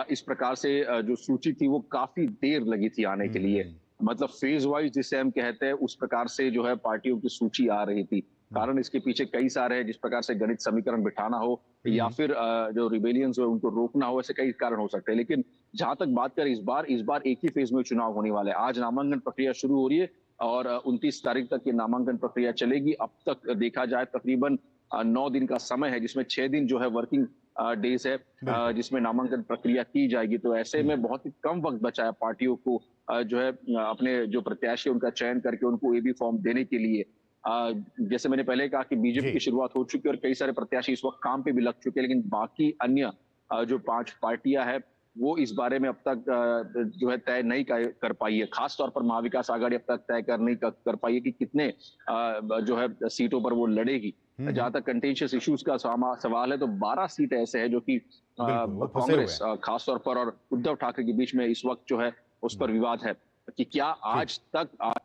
इस प्रकार से जो सूची थी वो काफी देर लगी थी आने के लिए। मतलब फेज वाइज जिसे हम कहते हैं उस प्रकार से जो है पार्टियों की सूची आ रही थी। कारण इसके पीछे कई सारे हैं, जिस प्रकार से गणित समीकरण बिठाना हो या फिर जो रिबेलियंस हो उनको रोकना हो, ऐसे कई कारण हो सकते हैं। लेकिन जहां तक बात करें इस बार एक ही फेज में चुनाव होने वाले हैं। आज नामांकन प्रक्रिया शुरू हो रही है और 29 तारीख तक ये नामांकन प्रक्रिया चलेगी। अब तक देखा जाए तकरीबन 9 दिन का समय है, जिसमें 6 दिन जो है वर्किंग डेज है, जिसमें नामांकन प्रक्रिया की जाएगी। तो ऐसे में बहुत ही कम वक्त बचा है पार्टियों को जो है अपने जो प्रत्याशी उनका चयन करके उनको एबी फॉर्म देने के लिए। जैसे मैंने पहले कहा कि बीजेपी की शुरुआत हो चुकी है और कई सारे प्रत्याशी इस वक्त काम पे भी लग चुके हैं, लेकिन बाकी अन्य जो 5 पार्टियां हैं वो इस बारे में अब तक जो है तय नहीं कर पाई है। खास तौर पर महाविकास आघाड़ी अब तक तय कर पाई है कि कितने जो है सीटों पर वो लड़ेगी। जहां तक कंटेंशियस इश्यूज का सवाल है तो 12 सीट ऐसे है जो कि कांग्रेस खास तौर पर और उद्धव ठाकरे के बीच में इस वक्त जो है उस पर विवाद है कि क्या आज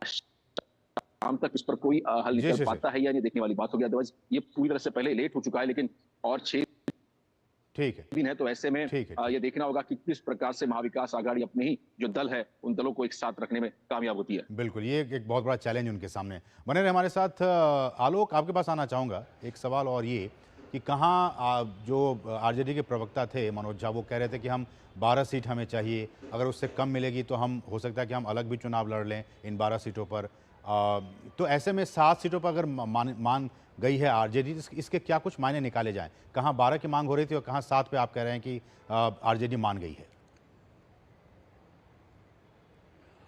शाम तक इस पर कोई हल निकल पाता है या नहीं, देखने वाली बात होगी। अदरवाइज ये पूरी तरह से पहले लेट हो चुका है, लेकिन और 6 दिन है, तो ऐसे में ये देखना होगा कि किस प्रकार से महाविकास आघाड़ी अपने ही जो दल है उन दलों को एक साथ रखने में कामयाब होती है। बिल्कुल, ये एक बहुत बड़ा चैलेंज उनके सामने। बने रहे हमारे साथ। आलोक, आपके पास आना चाहूँगा एक सवाल और ये कि कहाँ जो आरजेडी के प्रवक्ता थे मनोज झा, वो कह रहे थे कि हम 12 सीट हमें चाहिए, अगर उससे कम मिलेगी तो हम हो सकता है कि हम अलग भी चुनाव लड़ लें इन 12 सीटों पर। तो ऐसे में 7 सीटों पर अगर मान गई है आरजेडी, इसके क्या कुछ मायने निकाले जाएं? कहाँ 12 की मांग हो रही थी और कहाँ 7 पे आप कह रहे हैं कि आरजेडी मान गई है?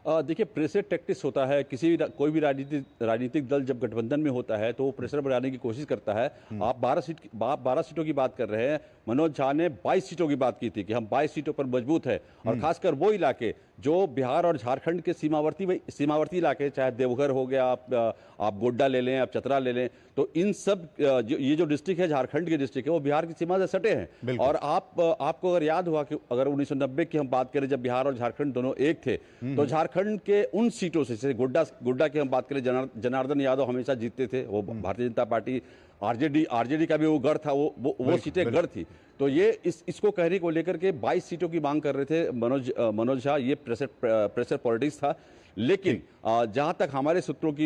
देखिए, प्रेशर टैक्टिक्स होता है। कोई भी राजनीतिक दल जब गठबंधन में होता है तो वो प्रेशर बढ़ाने की कोशिश करता है। आप 12 सीटों की बात कर रहे हैं, मनोज झा ने 22 सीटों की बात की थी कि हम 22 सीटों पर मजबूत है। और खासकर वो इलाके जो बिहार और झारखंड के सीमावर्ती इलाके, चाहे देवघर हो गया, आप गोड्डा ले लें, आप चतरा ले लें, तो इन सब ये जो डिस्ट्रिक्ट है, झारखंड के डिस्ट्रिक्ट है, वो बिहार की सीमा से सटे हैं। और आपको अगर याद हुआ कि अगर 1990 की हम बात करें, जब बिहार और झारखंड दोनों एक थे, तो झारखंड के उन सीटों से, जैसे गोड्डा की हम बात करें, जनार्दन यादव हमेशा जीतते थे, वो भारतीय जनता पार्टी, आरजेडी का भी वो गढ़ था, वो सीटें गढ़ थी। तो ये इसको कहने को लेकर के 22 सीटों की मांग कर रहे थे मनोज झा। ये प्रेशर पॉलिटिक्स था। लेकिन जहां तक हमारे सूत्रों की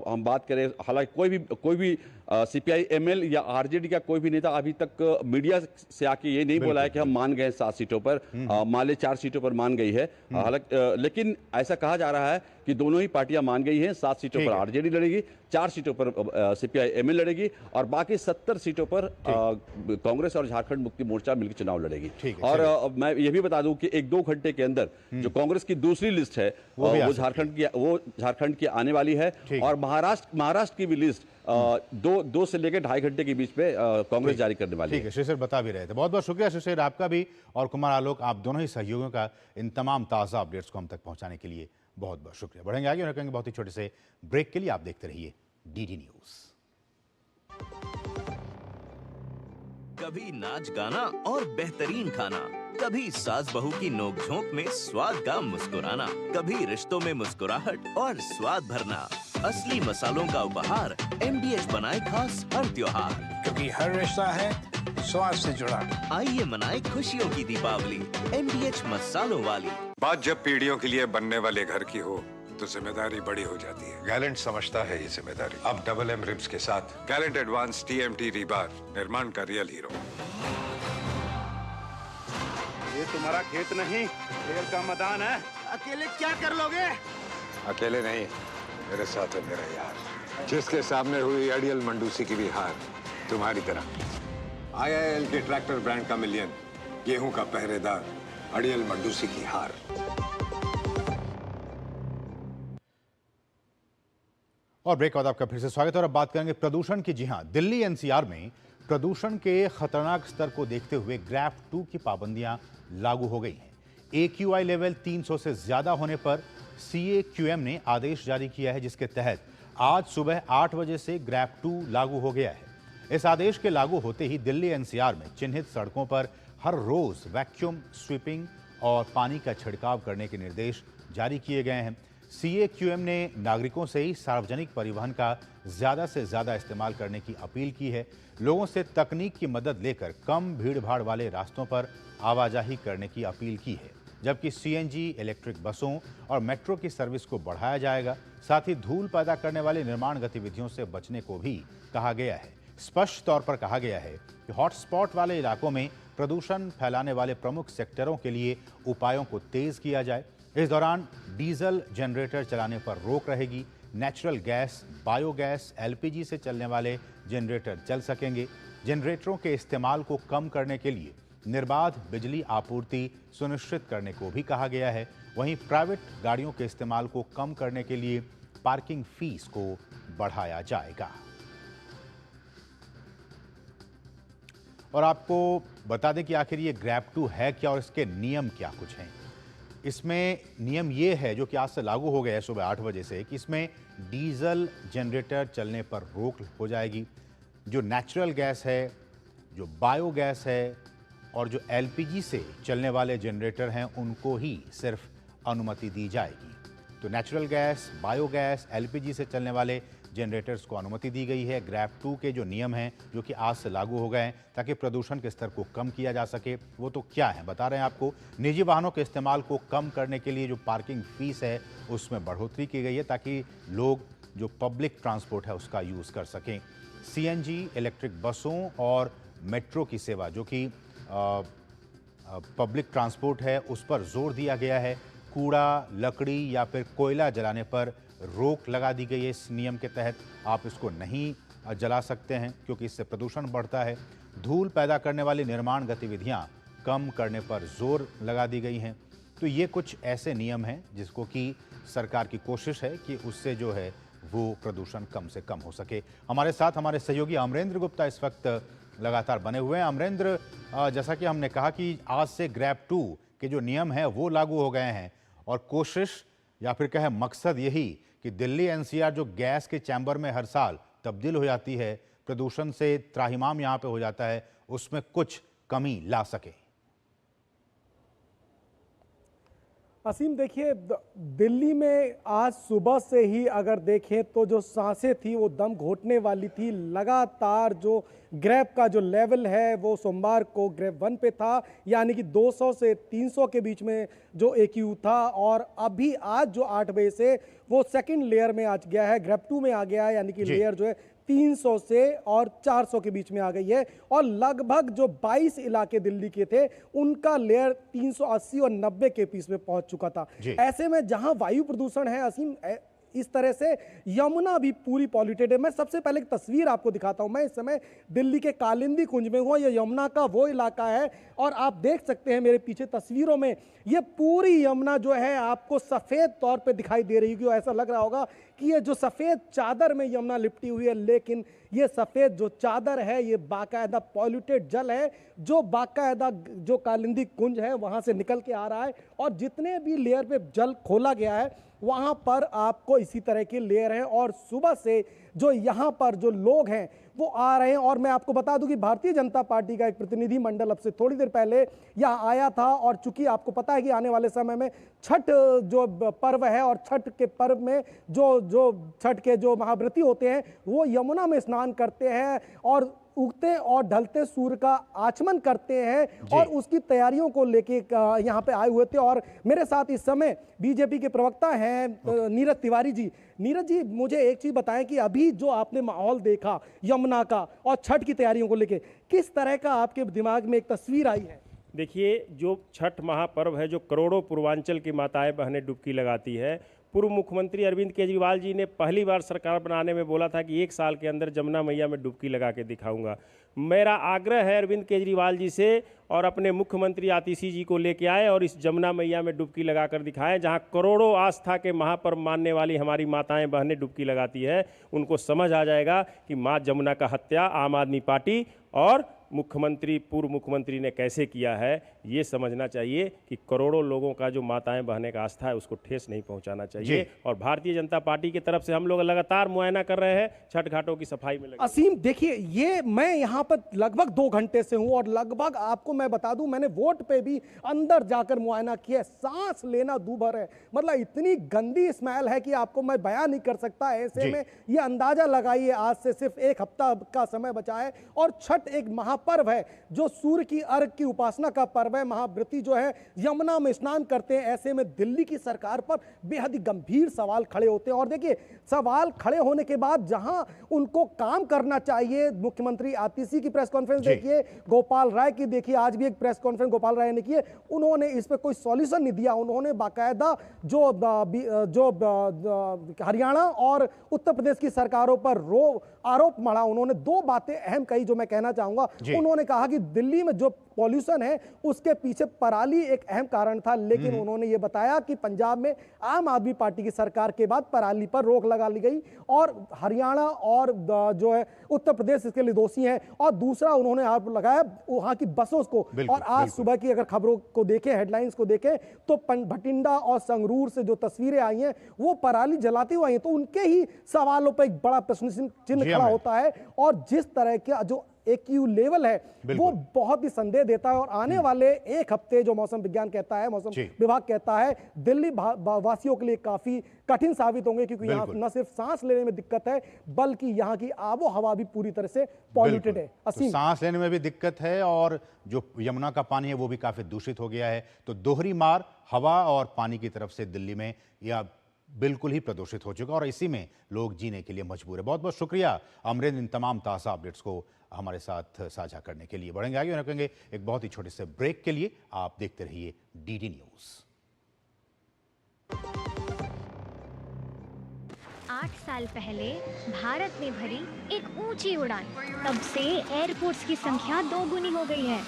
हम बात करें, हालांकि कोई भी सीपीआई एमएल या आरजेडी का कोई भी नेता अभी तक मीडिया से आके ये नहीं बोला है कि हम मान गए 7 सीटों पर, मान ले 4 सीटों पर मान गई है। हालांकि लेकिन ऐसा कहा जा रहा है कि दोनों ही पार्टियां मान गई हैं। 7 सीटों पर आरजेडी लड़ेगी, 4 सीटों पर सीपीआई एमएल लड़ेगी और बाकी 70 सीटों पर कांग्रेस और झारखंड मुक्ति मोर्चा मिलकर चुनाव लड़ेगी। और मैं ये भी बता दूं कि 1-2 घंटे के अंदर जो कांग्रेस की दूसरी लिस्ट है वो झारखंड की आने वाली है। और महाराष्ट्र की भी लिस्ट 2 से लेकर 2.5 घंटे के बीच में कांग्रेस जारी करने वाली है। ठीक है, शिशिर बता भी रहे थे। बहुत बहुत शुक्रिया शिशिर, आपका भी और कुमार आलोक, आप दोनों ही सहयोगियों का इन तमाम ताज़ा अपडेट्स को हम तक पहुंचाने के लिए बहुत बहुत शुक्रिया। बढ़ेंगे आगे और कहेंगे बहुत ही छोटे से ब्रेक के लिए। आप देखते रहिए डीडी न्यूज़। कभी नाच गाना और बेहतरीन खाना, कभी सास बहू की नोक-झोंक में स्वाद का मुस्कुराना, कभी रिश्तों में मुस्कुराहट और स्वाद भरना। असली मसालों का उपहार MDH बनाए खास हर त्योहार, क्योंकि हर रिश्ता है स्वाद से जुड़ा। आइए मनाए खुशियों की दीपावली MDH मसालों वाली। बात जब पीढ़ियों के लिए बनने वाले घर की हो तो जिम्मेदारी बड़ी हो जाती है। गैलेंट समझता है ये जिम्मेदारी। अब डबल M रिब्स के साथ गैलेंट एडवांस TMT रीबार, निर्माण का रियल हीरो। ये तुम्हारा खेत नहीं, खेल का मैदान है। अकेले क्या कर लोगे? अकेले नहीं, मेरे साथ है मेरा यार, जिसके सामने हुई अड़ियल मंडूसी की भी हार तुम्हारी तरह। IIL के ट्रैक्टर ब्रांड का मिलियन, गेहूं का पहरेदार, अड़ियल मंडूसी की हार। और ब्रेक बाद आपका फिर से स्वागत है और अब बात करेंगे प्रदूषण की। जी हां, दिल्ली NCR में प्रदूषण के खतरनाक स्तर को देखते हुए ग्रैफ 2 की पाबंदियां लागू हो गई हैं। AQI लेवल 300 से ज्यादा होने पर CAQM ने आदेश जारी किया है, जिसके तहत आज सुबह 8 बजे से ग्रैफ 2 लागू हो गया है। इस आदेश के लागू होते ही दिल्ली NCR में चिन्हित सड़कों पर हर रोज वैक्यूम स्वीपिंग और पानी का छिड़काव करने के निर्देश जारी किए गए हैं। CAQM ने नागरिकों से ही सार्वजनिक परिवहन का ज़्यादा से ज़्यादा इस्तेमाल करने की अपील की है। लोगों से तकनीक की मदद लेकर कम भीड़भाड़ वाले रास्तों पर आवाजाही करने की अपील की है, जबकि CNG, इलेक्ट्रिक बसों और मेट्रो की सर्विस को बढ़ाया जाएगा। साथ ही धूल पैदा करने वाली निर्माण गतिविधियों से बचने को भी कहा गया है। स्पष्ट तौर पर कहा गया है कि हॉटस्पॉट वाले इलाकों में प्रदूषण फैलाने वाले प्रमुख सेक्टरों के लिए उपायों को तेज किया जाए। इस दौरान डीजल जनरेटर चलाने पर रोक रहेगी। नेचुरल गैस, बायोगैस, एलपीजी से चलने वाले जनरेटर चल सकेंगे। जनरेटरों के इस्तेमाल को कम करने के लिए निर्बाध बिजली आपूर्ति सुनिश्चित करने को भी कहा गया है। वहीं प्राइवेट गाड़ियों के इस्तेमाल को कम करने के लिए पार्किंग फीस को बढ़ाया जाएगा। और आपको बता दें कि आखिर ये ग्रैब 2 है क्या और इसके नियम क्या कुछ हैं। इसमें नियम ये है, जो कि आज से लागू हो गया है सुबह 8 बजे से, कि इसमें डीजल जनरेटर चलने पर रोक हो जाएगी। जो नेचुरल गैस है, जो बायोगैस है और जो एलपीजी से चलने वाले जनरेटर हैं, उनको ही सिर्फ अनुमति दी जाएगी। तो नेचुरल गैस, बायोगैस, एलपीजी से चलने वाले जनरेटर्स को अनुमति दी गई है। ग्रैब 2 के जो नियम हैं, जो कि आज से लागू हो गए हैं, ताकि प्रदूषण के स्तर को कम किया जा सके। वो तो क्या है बता रहे हैं आपको। निजी वाहनों के इस्तेमाल को कम करने के लिए जो पार्किंग फीस है, उसमें बढ़ोतरी की गई है, ताकि लोग जो पब्लिक ट्रांसपोर्ट है उसका यूज़ कर सकें। सीएनजी, इलेक्ट्रिक बसों और मेट्रो की सेवा, जो कि पब्लिक ट्रांसपोर्ट है, उस पर जोर दिया गया है। कूड़ा, लकड़ी या फिर कोयला जलाने पर रोक लगा दी गई है। इस नियम के तहत आप इसको नहीं जला सकते हैं, क्योंकि इससे प्रदूषण बढ़ता है। धूल पैदा करने वाली निर्माण गतिविधियां कम करने पर जोर लगा दी गई हैं। तो ये कुछ ऐसे नियम हैं जिसको कि सरकार की कोशिश है कि उससे जो है वो प्रदूषण कम से कम हो सके। हमारे साथ हमारे सहयोगी अमरेंद्र गुप्ता इस वक्त लगातार बने हुए हैं। अमरेंद्र, जैसा कि हमने कहा कि आज से ग्रैब 2 के जो नियम हैं वो लागू हो गए हैं, और कोशिश या फिर कहें मकसद यही कि दिल्ली एनसीआर जो गैस के चैम्बर में हर साल तब्दील हो जाती है, प्रदूषण से त्राहिमाम यहाँ पे हो जाता है, उसमें कुछ कमी ला सके। असीम, देखिए दिल्ली में आज सुबह से ही अगर देखें तो जो सांसें थी वो दम घोटने वाली थी। लगातार जो ग्रैब का जो लेवल है वो सोमवार को ग्रैब 1 पे था, यानी कि 200 से 300 के बीच में जो AQ था, और अभी आज जो 8 बजे से वो सेकंड लेयर में आ गया है, ग्रैब 2 में आ गया है, यानी कि लेयर जो है 300 से और 400 के बीच में आ गई है। और लगभग जो 22 इलाके दिल्ली के थे उनका लेयर 380 और 90 के बीच में पहुंच चुका था। ऐसे में जहां वायु प्रदूषण है असीम, इस तरह से यमुना भी पूरी पॉल्यूटेड है। मैं सबसे पहले एक तस्वीर आपको दिखाता हूं। मैं इस समय दिल्ली के कालिंदी कुंज में हूं। ये यमुना का वो इलाका है, और आप देख सकते हैं मेरे पीछे तस्वीरों में ये पूरी यमुना जो है आपको सफ़ेद तौर पे दिखाई दे रही है। ऐसा लग रहा होगा कि ये जो सफ़ेद चादर में यमुना लिपटी हुई है, लेकिन ये सफ़ेद जो चादर है ये बाकायदा पॉल्यूटेड जल है, जो बाकायदा जो कालिंदी कुंज है वहाँ से निकल के आ रहा है। और जितने भी लेयर पे जल खोला गया है वहाँ पर आपको इसी तरह की लेयर है, और सुबह से जो यहाँ पर जो लोग हैं वो आ रहे हैं। और मैं आपको बता दूं कि भारतीय जनता पार्टी का एक प्रतिनिधि मंडल अब से थोड़ी देर पहले यहाँ आया था, और चूंकि आपको पता है कि आने वाले समय में छठ जो पर्व है, और छठ के पर्व में जो छठ के जो महाव्रती होते हैं वो यमुना में स्नान करते हैं और उगते और ढलते सूर्य का आचमन करते हैं, और उसकी तैयारियों को लेके यहाँ पे आए हुए थे। और मेरे साथ इस समय बीजेपी के प्रवक्ता हैं नीरज तिवारी जी। नीरज जी, मुझे एक चीज बताएं कि अभी जो आपने माहौल देखा यमुना का और छठ की तैयारियों को लेके, किस तरह का आपके दिमाग में एक तस्वीर आई है? देखिए, जो छठ महापर्व है, जो करोड़ों पूर्वांचल की माताएं बहनें डुबकी लगाती है, पूर्व मुख्यमंत्री अरविंद केजरीवाल जी ने पहली बार सरकार बनाने में बोला था कि 1 साल के अंदर जमुना मैया में डुबकी लगा के दिखाऊंगा। मेरा आग्रह है अरविंद केजरीवाल जी से, और अपने मुख्यमंत्री आतिशी जी को लेके आए और इस जमुना मैया में डुबकी लगाकर दिखाएं। जहां करोड़ों आस्था के महापर्व मानने वाली हमारी माताएं बहनें डुबकी लगाती है, उनको समझ आ जाएगा कि माँ जमुना का हत्या आम आदमी पार्टी और मुख्यमंत्री, पूर्व मुख्यमंत्री ने कैसे किया है। ये समझना चाहिए कि करोड़ों लोगों का जो माताएं बहने का आस्था है उसको ठेस नहीं पहुंचाना चाहिए। और भारतीय जनता पार्टी की तरफ से हम लोग लगातार मुआयना कर रहे हैं, छठ घाटों की सफाई में लगे। असीम, देखिए ये मैं यहाँ पर लगभग 2 घंटे से हूँ, और लगभग आपको मैं बता दूं मैंने वोट पे भी अंदर जाकर मुआयना किया। सांस लेना दूभर है, मतलब इतनी गंदी स्मेल है कि आपको मैं बयान नहीं कर सकता। ऐसे में ये अंदाजा लगाइए आज से सिर्फ 1 हफ्ता का समय बचा है, और छठ एक महापर्व है जो सूर्य की अर्घ की उपासना का पर्व है। महाव्रती जो है यमुना में स्नान करते हैं। ऐसे में दिल्ली की सरकार पर बेहद ही गंभीर सवाल खड़े होते हैं। और देखिए, सवाल खड़े होने के बाद जहां उनको काम करना चाहिए, मुख्यमंत्री आतिशी की प्रेस कॉन्फ्रेंस देखिए, गोपाल राय की देखिए, आज आज भी एक प्रेस कॉन्फ्रेंस गोपाल राय ने की है, उन्होंने इस पर कोई सॉल्यूशन नहीं दिया। उन्होंने बाकायदा जो हरियाणा और उत्तर प्रदेश की सरकारों पर आरोप मढ़ा। उन्होंने दो बातें अहम कही जो मैं कहना चाहूंगा। उन्होंने कहा कि दिल्ली में जो पॉल्यूशन है उसके पीछे पराली एक अहम कारण था, लेकिन उन्होंने ये बताया कि पंजाब में आम आदमी पार्टी की सरकार के बाद पराली पर रोक लगा ली गई और हरियाणा और जो है उत्तर प्रदेश इसके लिए दोषी हैं। और दूसरा उन्होंने आरोप लगाया वहां की बसों को। और आज सुबह की अगर खबरों को देखें, हेडलाइंस को देखें, तो भटिंडा और संगरूर से जो तस्वीरें आई हैं वो पराली जलाती हुई आई हैं, तो उनके ही सवालों पर एक बड़ा प्रश्न चिन्ह खड़ा होता है। और जिस तरह का जो एक्यू लेवल है वो बहुत ही संदेह देता है। और आने वाले एक हफ्ते जो मौसम विज्ञान कहता है, मौसम विभाग कहता है, दिल्ली वासियों के लिए काफी कठिन साबित होंगे, क्योंकि यहाँ न सिर्फ सांस लेने में दिक्कत है बल्कि यहाँ की आबो हवा भी पूरी तरह से पॉल्यूटेड है। तो सांस लेने में भी दिक्कत है और जो यमुना का पानी है वो भी काफी दूषित हो गया है। तो दोहरी मार हवा और पानी की तरफ से दिल्ली में या बिल्कुल ही प्रदूषित हो चुका और इसी में लोग जीने के लिए मजबूर है। बहुत बहुत शुक्रिया अमरेंद्र इन तमाम ताज़ा अपडेट्स को हमारे साथ साझा करने के लिए। बढ़ेंगे आगे, रखेंगे एक बहुत ही छोटे से ब्रेक के लिए। आप देखते रहिए डीडी न्यूज़। 8 साल पहले भारत ने भरी एक ऊंची उड़ान, तब से एयरपोर्ट्स की संख्या 2 गुनी हो गई है।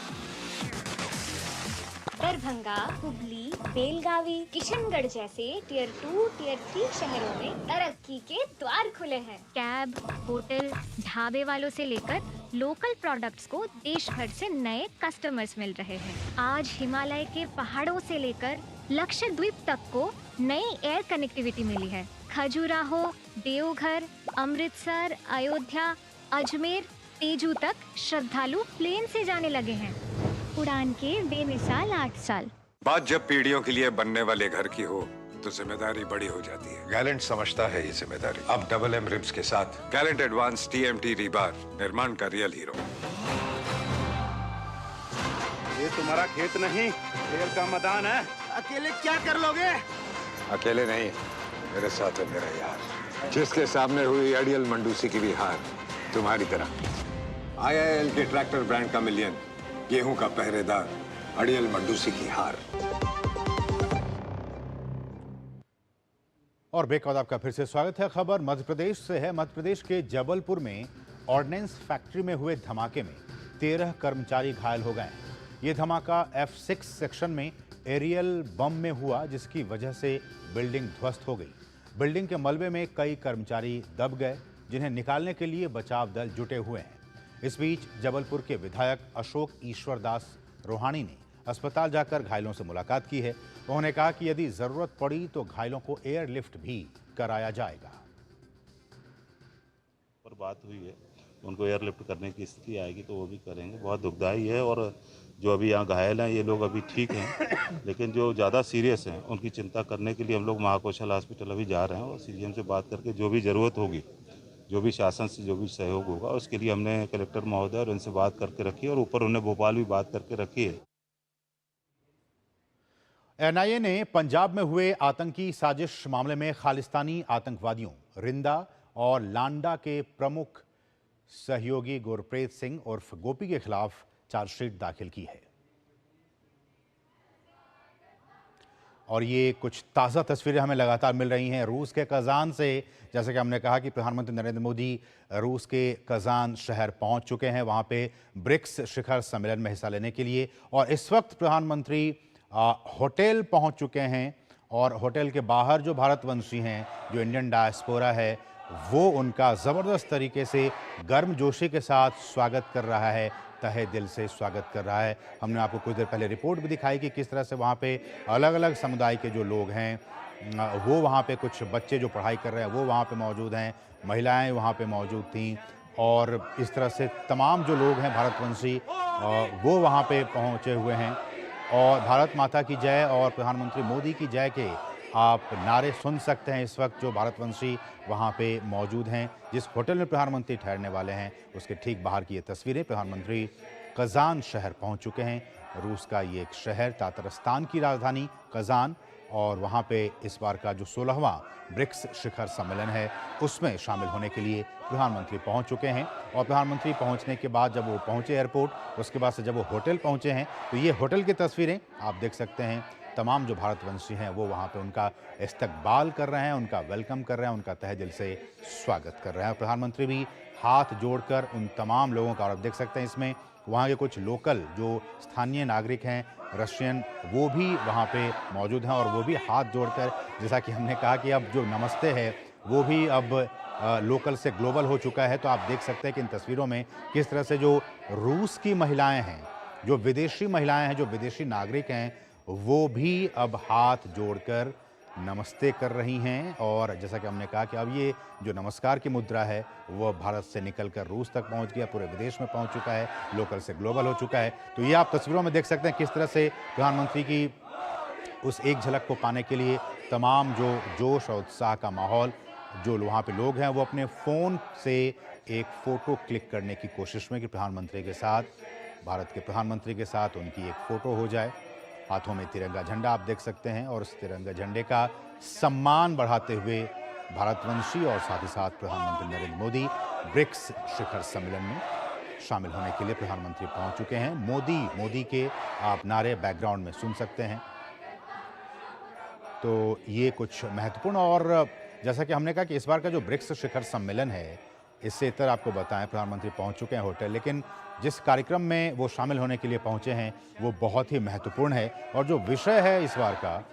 दरभंगा, हुबली, बेलगावी, किशनगढ़ जैसे टियर 2, टियर 3 शहरों में तरक्की के द्वार खुले हैं। कैब, होटल, ढाबे वालों से लेकर लोकल प्रोडक्ट्स को देश भर से नए कस्टमर्स मिल रहे हैं। आज हिमालय के पहाड़ों से लेकर लक्षद्वीप तक को नई एयर कनेक्टिविटी मिली है। खजुराहो, देवघर, अमृतसर, अयोध्या, अजमेर, तेजू तक श्रद्धालु प्लेन से जाने लगे हैं। उड़ान के बेमिसाल 8 साल। बात जब पीढ़ियों के लिए बनने वाले घर की हो तो जिम्मेदारी बड़ी हो जाती है। गैलेंट समझता है ये जिम्मेदारी। अब डबल एम रिब्स के साथ गैलेंट एडवांस TMT रीबार, निर्माण का रियल हीरो। ये तुम्हारा खेत नहीं, खेल का मैदान है। अकेले क्या कर लोगे? अकेले नहीं, मेरे साथ है मेरा यार, जिसके सामने हुई अड़ियल मंडूसी की भी हार तुम्हारी तरह। IIL के ट्रैक्टर ब्रांड का मिलियन, गेहूं का पहरेदार, अड़ियल मंडूसी की हार। और ब्रेक के बाद आपका फिर से स्वागत है। खबर मध्य प्रदेश से है। मध्य प्रदेश के जबलपुर में ऑर्डिनेंस फैक्ट्री में हुए धमाके में 13 कर्मचारी घायल हो गए। ये धमाका F6 सेक्शन में एरियल बम में हुआ, जिसकी वजह से बिल्डिंग ध्वस्त हो गई। बिल्डिंग के मलबे में कई कर्मचारी दब गए, जिन्हें निकालने के लिए बचाव दल जुटे हुए हैं। इस बीच जबलपुर के विधायक अशोक ईश्वर दास रोहानी ने अस्पताल जाकर घायलों से मुलाकात की है। उन्होंने कहा कि यदि जरूरत पड़ी तो घायलों को एयरलिफ्ट भी कराया जाएगा। पर बात हुई है, उनको एयरलिफ्ट करने की स्थिति आएगी तो वो भी करेंगे। बहुत दुखदाई है और जो अभी यहाँ घायल हैं ये लोग अभी ठीक हैं, लेकिन जो ज़्यादा सीरियस हैं उनकी चिंता करने के लिए हम लोग महाकौशल हॉस्पिटल अभी जा रहे हैं और CGM से बात करके जो भी ज़रूरत होगी, जो भी शासन से जो भी सहयोग होगा उसके लिए हमने कलेक्टर महोदय और उनसे बात करके रखी है और ऊपर उन्हें भोपाल भी बात करके रखी है। NIA ने पंजाब में हुए आतंकी साजिश मामले में खालिस्तानी आतंकवादियों रिंदा और लांडा के प्रमुख सहयोगी गुरप्रीत सिंह उर्फ गोपी के खिलाफ चार्जशीट दाखिल की है। और ये कुछ ताज़ा तस्वीरें हमें लगातार मिल रही हैं रूस के कज़ान से। जैसे कि हमने कहा कि प्रधानमंत्री नरेंद्र मोदी रूस के कज़ान शहर पहुंच चुके हैं, वहां पे ब्रिक्स शिखर सम्मेलन में हिस्सा लेने के लिए। और इस वक्त प्रधानमंत्री होटल पहुंच चुके हैं और होटल के बाहर जो भारतवंशी हैं, जो इंडियन डायस्पोरा है, वो उनका ज़बरदस्त तरीके से गर्मजोशी के साथ स्वागत कर रहा है, तहे दिल से स्वागत कर रहा है। हमने आपको कुछ देर पहले रिपोर्ट भी दिखाई कि किस तरह से वहाँ पे अलग अलग समुदाय के जो लोग हैं वो वहाँ पे, कुछ बच्चे जो पढ़ाई कर रहे हैं वो वहाँ पे मौजूद हैं, महिलाएं वहाँ पे मौजूद थीं और इस तरह से तमाम जो लोग हैं भारतवंशी वो वहाँ पे पहुँचे हुए हैं। और भारत माता की जय और प्रधानमंत्री मोदी की जय के आप नारे सुन सकते हैं इस वक्त जो भारतवंशी वहाँ पे मौजूद हैं। जिस होटल में प्रधानमंत्री ठहरने वाले हैं उसके ठीक बाहर की ये तस्वीरें। प्रधानमंत्री कज़ान शहर पहुँच चुके हैं। रूस का ये एक शहर, तातरस्तान की राजधानी कज़ान, और वहाँ पे इस बार का जो 16वां ब्रिक्स शिखर सम्मेलन है उसमें शामिल होने के लिए प्रधानमंत्री पहुँच चुके हैं। और प्रधानमंत्री पहुँचने के बाद जब वो पहुँचे एयरपोर्ट, उसके बाद से जब वो होटल पहुँचे हैं, तो ये होटल की तस्वीरें आप देख सकते हैं। तमाम जो भारतवंशी हैं वो वहाँ पे उनका इस्तकबाल कर रहे हैं, उनका वेलकम कर रहे हैं, उनका तहे दिल से स्वागत कर रहे हैं। प्रधानमंत्री भी हाथ जोड़कर उन तमाम लोगों का, और आप देख सकते हैं इसमें वहाँ के कुछ लोकल जो स्थानीय नागरिक हैं रशियन, वो भी वहाँ पे मौजूद हैं और वो भी हाथ जोड़कर, जैसा कि हमने कहा कि अब जो नमस्ते है वो भी अब लोकल से ग्लोबल हो चुका है। तो आप देख सकते हैं कि इन तस्वीरों में किस तरह से जो रूस की महिलाएं हैं, जो विदेशी महिलाएं हैं, जो विदेशी नागरिक हैं, वो भी अब हाथ जोड़कर नमस्ते कर रही हैं। और जैसा कि हमने कहा कि अब ये जो नमस्कार की मुद्रा है वह भारत से निकलकर रूस तक पहुंच गया, पूरे विदेश में पहुंच चुका है, लोकल से ग्लोबल हो चुका है। तो ये आप तस्वीरों में देख सकते हैं किस तरह से प्रधानमंत्री की उस एक झलक को पाने के लिए तमाम जो जोश और उत्साह का माहौल, जो वहाँ पे लोग हैं वो अपने फ़ोन से एक फ़ोटो क्लिक करने की कोशिश में कि प्रधानमंत्री के साथ, भारत के प्रधानमंत्री के साथ उनकी एक फ़ोटो हो जाए। हाथों में तिरंगा झंडा आप देख सकते हैं और उस तिरंगा झंडे का सम्मान बढ़ाते हुए भारतवंशी और साथ ही साथ प्रधानमंत्री नरेंद्र मोदी ब्रिक्स शिखर सम्मेलन में शामिल होने के लिए प्रधानमंत्री पहुंच चुके हैं। मोदी मोदी के आप नारे बैकग्राउंड में सुन सकते हैं। तो ये कुछ महत्वपूर्ण, और जैसा कि हमने कहा कि इस बार का जो ब्रिक्स शिखर सम्मेलन है, इससे इतर आपको बताएं प्रधानमंत्री पहुंच चुके हैं होटल, लेकिन जिस कार्यक्रम में वो शामिल होने के लिए पहुंचे हैं वो बहुत ही महत्वपूर्ण है। और जो विषय है इस बार का,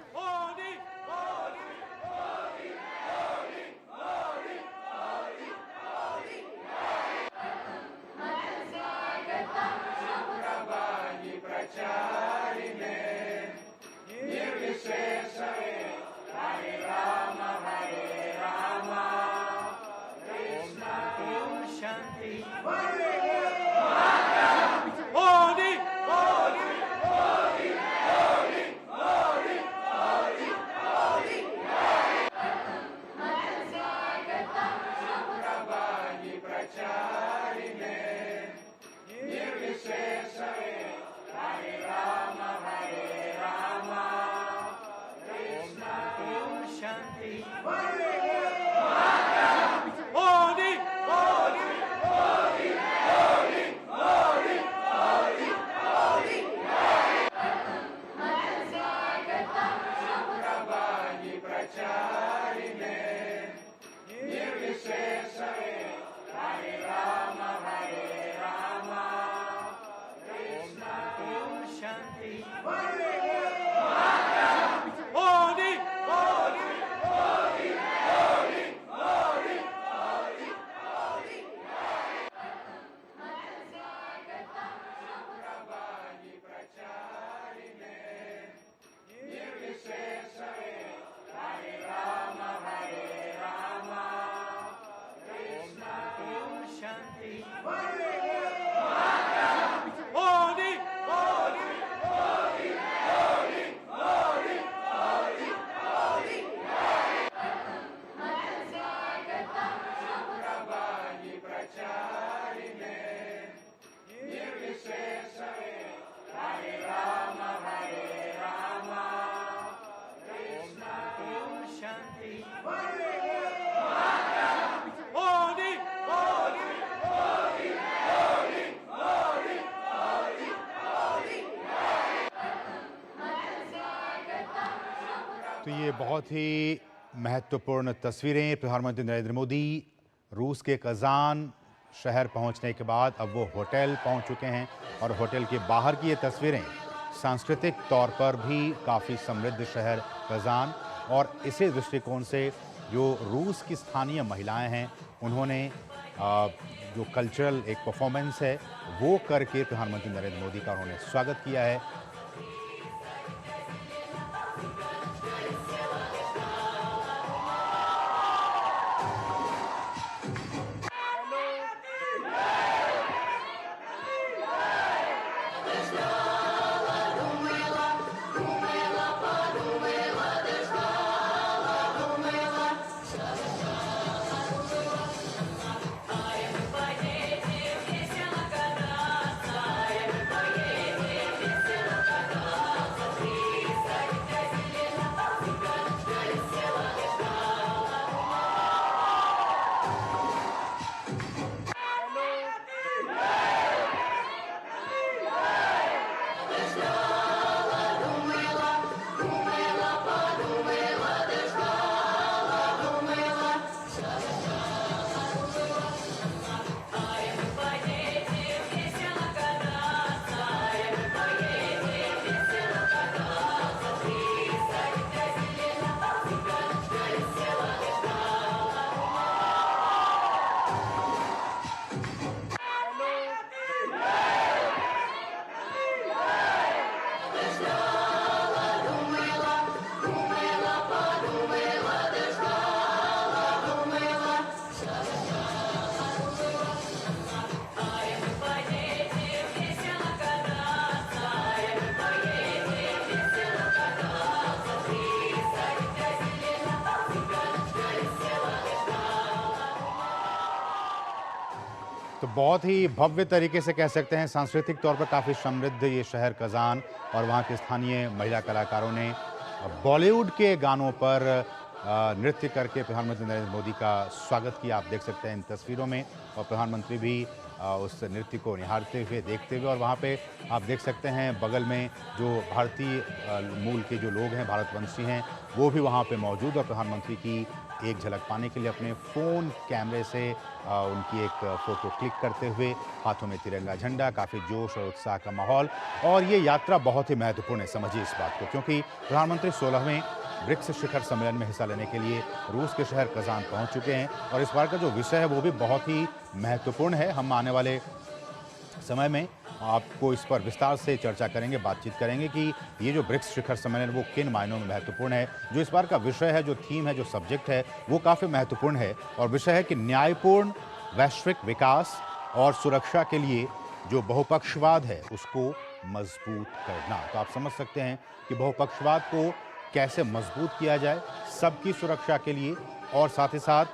तो ये बहुत ही महत्वपूर्ण तस्वीरें। प्रधानमंत्री नरेंद्र मोदी रूस के कजान शहर पहुंचने के बाद अब वो होटल पहुंच चुके हैं और होटल के बाहर की ये तस्वीरें सांस्कृतिक तौर पर भी काफ़ी समृद्ध शहर कजान, और इसी दृष्टिकोण से जो रूस की स्थानीय महिलाएं हैं उन्होंने जो कल्चरल एक परफॉर्मेंस है वो करके प्रधानमंत्री नरेंद्र मोदी का उन्होंने स्वागत किया है। बहुत ही भव्य तरीके से कह सकते हैं, सांस्कृतिक तौर पर काफ़ी समृद्ध ये शहर कज़ान, और वहाँ के स्थानीय महिला कलाकारों ने बॉलीवुड के गानों पर नृत्य करके प्रधानमंत्री नरेंद्र मोदी का स्वागत किया। आप देख सकते हैं इन तस्वीरों में, और प्रधानमंत्री भी उस नृत्य को निहारते हुए, देखते हुए, और वहाँ पे आप देख सकते हैं बगल में जो भारतीय मूल के जो लोग हैं, भारतवंशी हैं, वो भी वहाँ पे मौजूद, और प्रधानमंत्री की एक झलक पाने के लिए अपने फ़ोन कैमरे से उनकी एक फ़ोटो क्लिक करते हुए, हाथों में तिरंगा झंडा, काफ़ी जोश और उत्साह का माहौल। और ये यात्रा बहुत ही महत्वपूर्ण है, समझिए इस बात को, क्योंकि प्रधानमंत्री 16वें ब्रिक्स शिखर सम्मेलन में हिस्सा लेने के लिए रूस के शहर कज़ान पहुंच चुके हैं, और इस बार का जो विषय है वो भी बहुत ही महत्वपूर्ण है। हम आने वाले समय में आपको इस पर विस्तार से चर्चा करेंगे, बातचीत करेंगे कि ये जो ब्रिक्स शिखर सम्मेलन वो किन मायनों में महत्वपूर्ण है। जो इस बार का विषय है, जो थीम है, जो सब्जेक्ट है, वो काफ़ी महत्वपूर्ण है, और विषय है कि न्यायपूर्ण वैश्विक विकास और सुरक्षा के लिए जो बहुपक्षवाद है उसको मजबूत करना। तो आप समझ सकते हैं कि बहुपक्षवाद को कैसे मजबूत किया जाए सबकी सुरक्षा के लिए, और साथ ही साथ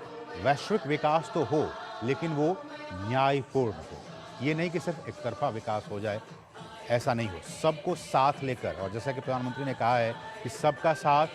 वैश्विक विकास तो हो लेकिन वो न्यायपूर्ण हो। ये नहीं कि सिर्फ एक तरफा विकास हो जाए, ऐसा नहीं हो, सबको साथ लेकर, और जैसा कि प्रधानमंत्री ने कहा है कि सबका साथ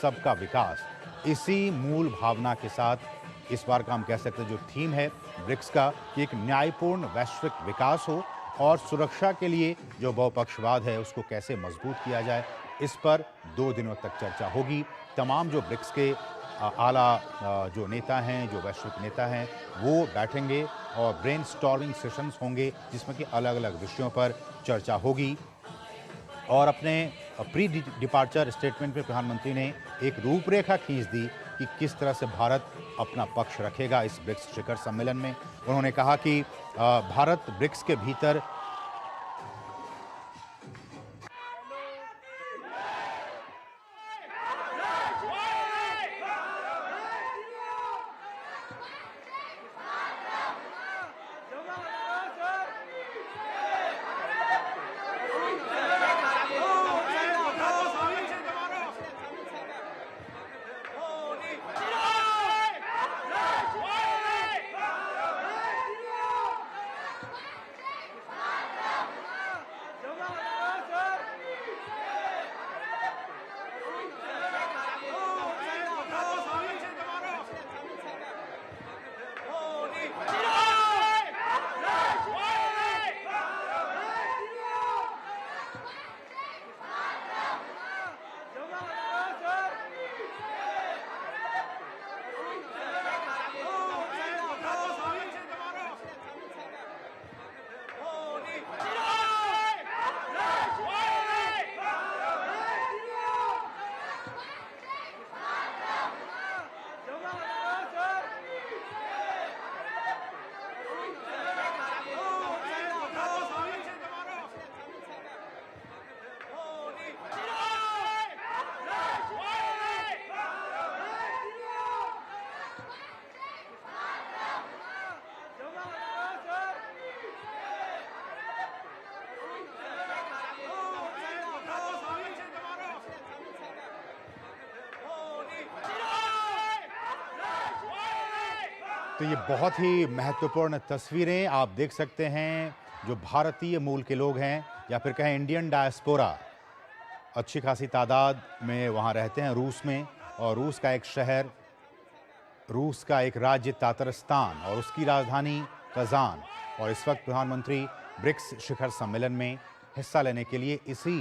सबका विकास, इसी मूल भावना के साथ इस बार का हम कह सकते हैं जो थीम है ब्रिक्स का, कि एक न्यायपूर्ण वैश्विक विकास हो और सुरक्षा के लिए जो बहुपक्षवाद है उसको कैसे मजबूत किया जाए, इस पर 2 दिनों तक चर्चा होगी। तमाम जो ब्रिक्स के आला जो नेता हैं, जो वैश्विक नेता हैं, वो बैठेंगे और ब्रेनस्टॉर्मिंग सेशंस होंगे जिसमें कि अलग अलग विषयों पर चर्चा होगी। और अपने प्री डिपार्चर स्टेटमेंट में प्रधानमंत्री ने एक रूपरेखा खींच दी कि किस तरह से भारत अपना पक्ष रखेगा इस ब्रिक्स शिखर सम्मेलन में। उन्होंने कहा कि भारत ब्रिक्स के भीतर तो ये बहुत ही महत्वपूर्ण तस्वीरें आप देख सकते हैं। जो भारतीय मूल के लोग हैं या फिर कहें इंडियन डायस्पोरा, अच्छी खासी तादाद में वहाँ रहते हैं रूस में, और रूस का एक शहर, रूस का एक राज्य तातरस्तान और उसकी राजधानी कज़ान, और इस वक्त प्रधानमंत्री ब्रिक्स शिखर सम्मेलन में हिस्सा लेने के लिए इसी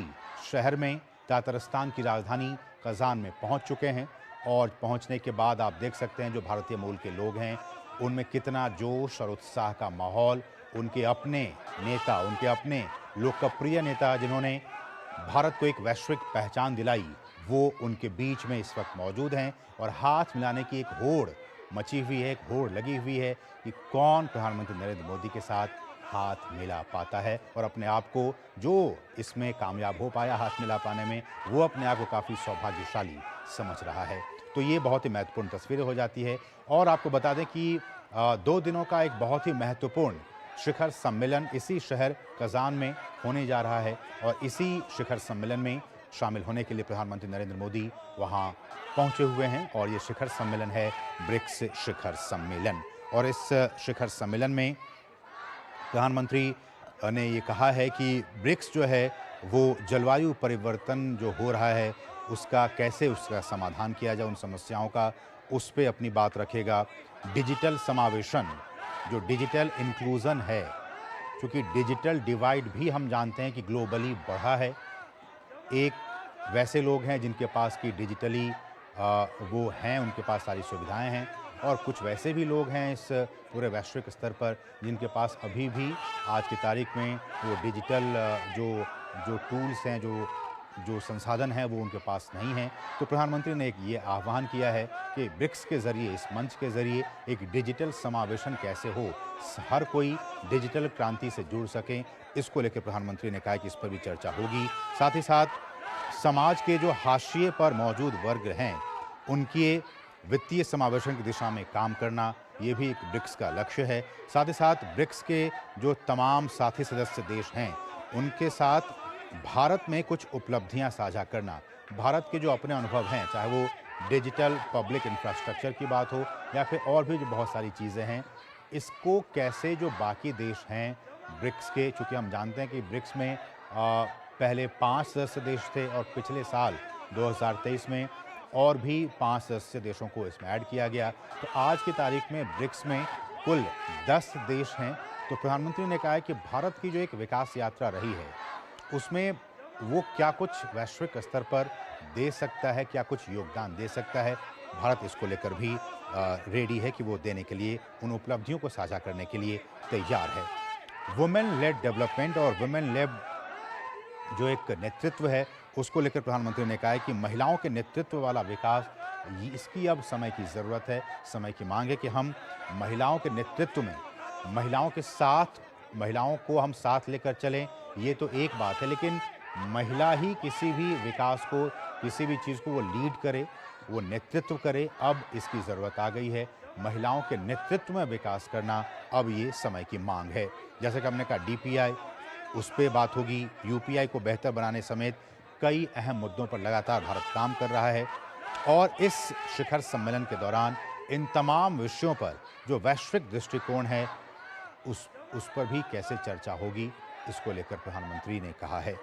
शहर में तातरस्तान की राजधानी कज़ान में पहुंच चुके हैं। और पहुंचने के बाद आप देख सकते हैं जो भारतीय मूल के लोग हैं उनमें कितना जोश और उत्साह का माहौल। उनके अपने नेता, उनके अपने लोकप्रिय नेता जिन्होंने भारत को एक वैश्विक पहचान दिलाई, वो उनके बीच में इस वक्त मौजूद हैं, और हाथ मिलाने की एक होड़ मची हुई है, एक होड़ लगी हुई है कि कौन प्रधानमंत्री नरेंद्र मोदी के साथ हाथ मिला पाता है, और अपने आप को जो इसमें कामयाब हो पाया हाथ मिला पाने में, वो अपने आप को काफ़ी सौभाग्यशाली समझ रहा है। तो ये बहुत ही महत्वपूर्ण तस्वीरें हो जाती है। और आपको बता दें कि 2 दिनों का एक बहुत ही महत्वपूर्ण शिखर सम्मेलन इसी शहर कज़ान में होने जा रहा है, और इसी शिखर सम्मेलन में शामिल होने के लिए प्रधानमंत्री नरेंद्र मोदी वहां पहुंचे हुए हैं। और ये शिखर सम्मेलन है ब्रिक्स शिखर सम्मेलन, और इस शिखर सम्मेलन में प्रधानमंत्री ने ये कहा है कि ब्रिक्स जो है वो जलवायु परिवर्तन जो हो रहा है उसका कैसे उसका समाधान किया जाए, उन समस्याओं का, उस पे अपनी बात रखेगा। डिजिटल समावेशन, जो डिजिटल इंक्लूजन है, क्योंकि डिजिटल डिवाइड भी हम जानते हैं कि ग्लोबली बढ़ा है। एक वैसे लोग हैं जिनके पास कि डिजिटली वो हैं, उनके पास सारी सुविधाएं हैं, और कुछ वैसे भी लोग हैं इस पूरे वैश्विक स्तर पर जिनके पास अभी भी आज की तारीख में वो डिजिटल जो टूल्स हैं, जो संसाधन हैं, वो उनके पास नहीं हैं। तो प्रधानमंत्री ने एक ये आह्वान किया है कि ब्रिक्स के ज़रिए, इस मंच के ज़रिए एक डिजिटल समावेशन कैसे हो, हर कोई डिजिटल क्रांति से जुड़ सकें, इसको लेकर प्रधानमंत्री ने कहा कि इस पर भी चर्चा होगी। साथ ही साथ समाज के जो हाशिए पर मौजूद वर्ग हैं, उनके वित्तीय समावेशन की दिशा में काम करना, ये भी एक ब्रिक्स का लक्ष्य है। साथ ही साथ ब्रिक्स के जो तमाम साथी सदस्य देश हैं, उनके साथ भारत में कुछ उपलब्धियां साझा करना, भारत के जो अपने अनुभव हैं, चाहे वो डिजिटल पब्लिक इंफ्रास्ट्रक्चर की बात हो या फिर और भी जो बहुत सारी चीज़ें हैं, इसको कैसे जो बाकी देश हैं ब्रिक्स के, चूँकि हम जानते हैं कि ब्रिक्स में पहले 5 सदस्य देश थे और पिछले साल 2023 में और भी 5 सदस्य देशों को इसमें ऐड किया गया। तो आज की तारीख में ब्रिक्स में कुल 10 देश हैं। तो प्रधानमंत्री ने कहा है कि भारत की जो एक विकास यात्रा रही है, उसमें वो क्या कुछ वैश्विक स्तर पर दे सकता है, क्या कुछ योगदान दे सकता है। भारत इसको लेकर भी रेडी है कि वो देने के लिए, उन उपलब्धियों को साझा करने के लिए तैयार है। वुमेन लेड डेवलपमेंट और वुमेन लेड जो एक नेतृत्व है, उसको लेकर प्रधानमंत्री ने कहा है कि महिलाओं के नेतृत्व वाला विकास, इसकी अब समय की ज़रूरत है, समय की मांग है कि हम महिलाओं के नेतृत्व में, महिलाओं के साथ, महिलाओं को हम साथ लेकर चलें। ये तो एक बात है, लेकिन महिला ही किसी भी विकास को, किसी भी चीज़ को वो लीड करे, वो नेतृत्व करे, अब इसकी ज़रूरत आ गई है। महिलाओं के नेतृत्व में विकास करना अब ये समय की मांग है। जैसे कि हमने कहा DPI, उस पर बात होगी। UPI को बेहतर बनाने समेत कई अहम मुद्दों पर लगातार भारत काम कर रहा है, और इस शिखर सम्मेलन के दौरान इन तमाम विषयों पर जो वैश्विक दृष्टिकोण है, उस पर भी कैसे चर्चा होगी, इसको लेकर प्रधानमंत्री ने कहा है।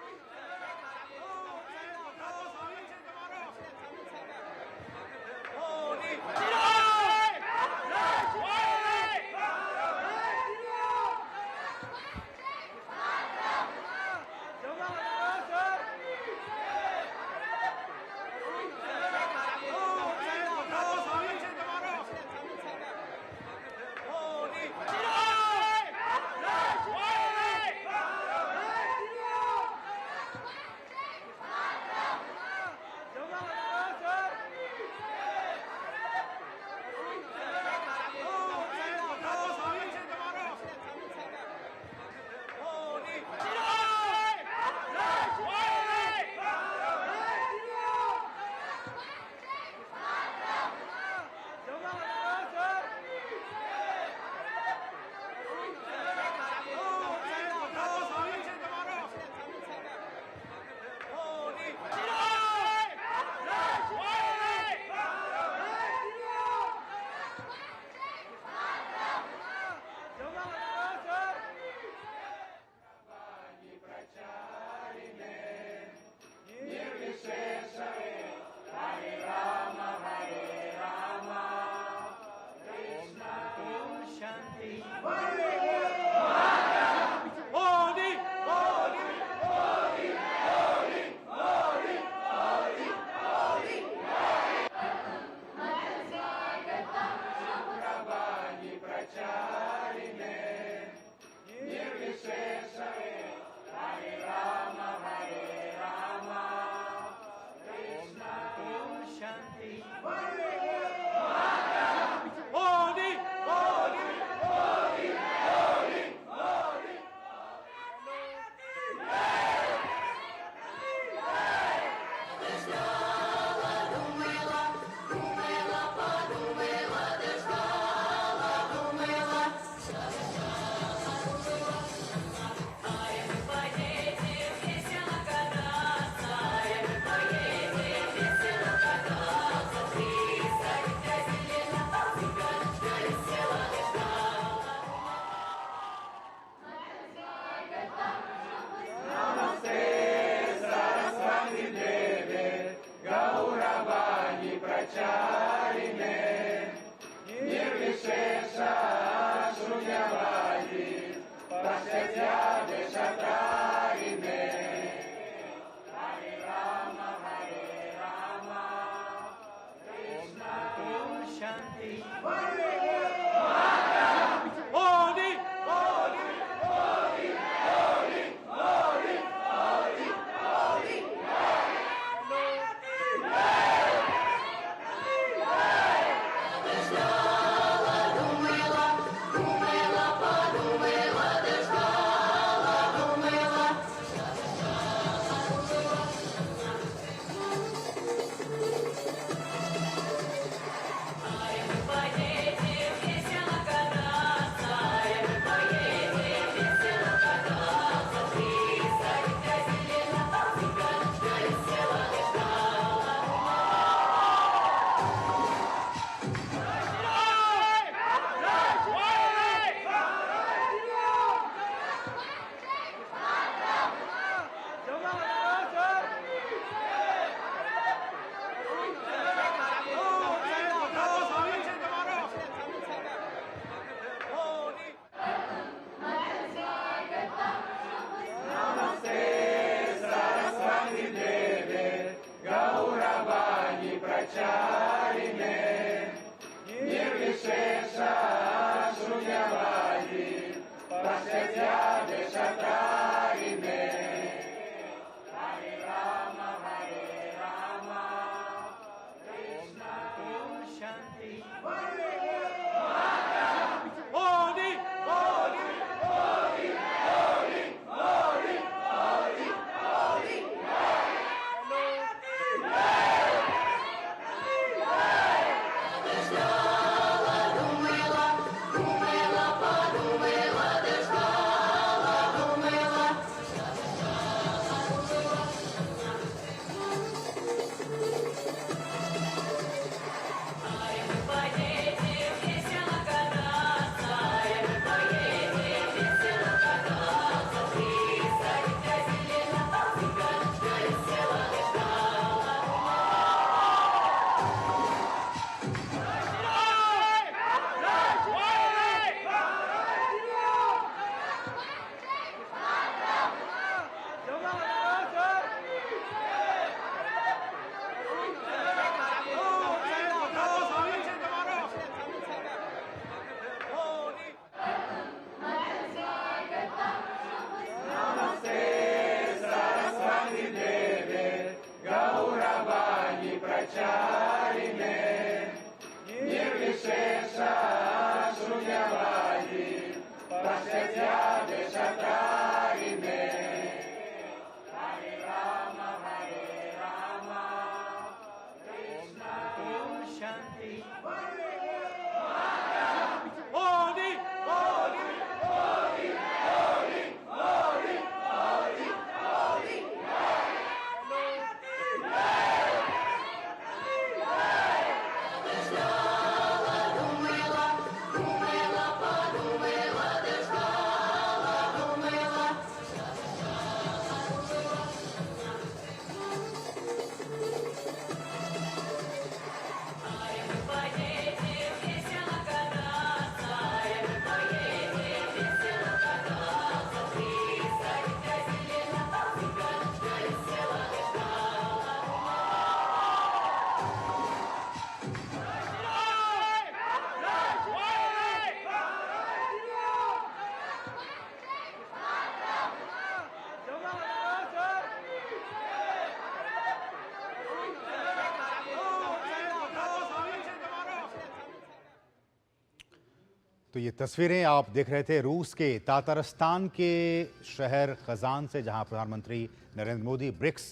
तो ये तस्वीरें आप देख रहे थे रूस के तातारस्तान के शहर खजान से, जहां प्रधानमंत्री नरेंद्र मोदी ब्रिक्स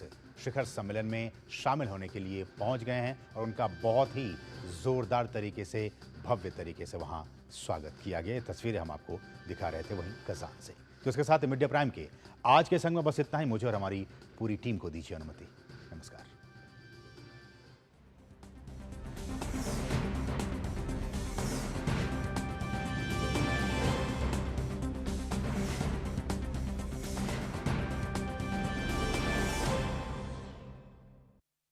शिखर सम्मेलन में शामिल होने के लिए पहुंच गए हैं और उनका बहुत ही जोरदार तरीके से, भव्य तरीके से वहां स्वागत किया गया। तस्वीरें हम आपको दिखा रहे थे वहीं कजान से। तो इसके साथ मीडिया प्राइम के आज के संग में बस इतना ही। मुझे और हमारी पूरी टीम को दीजिए अनुमति। नमस्कार।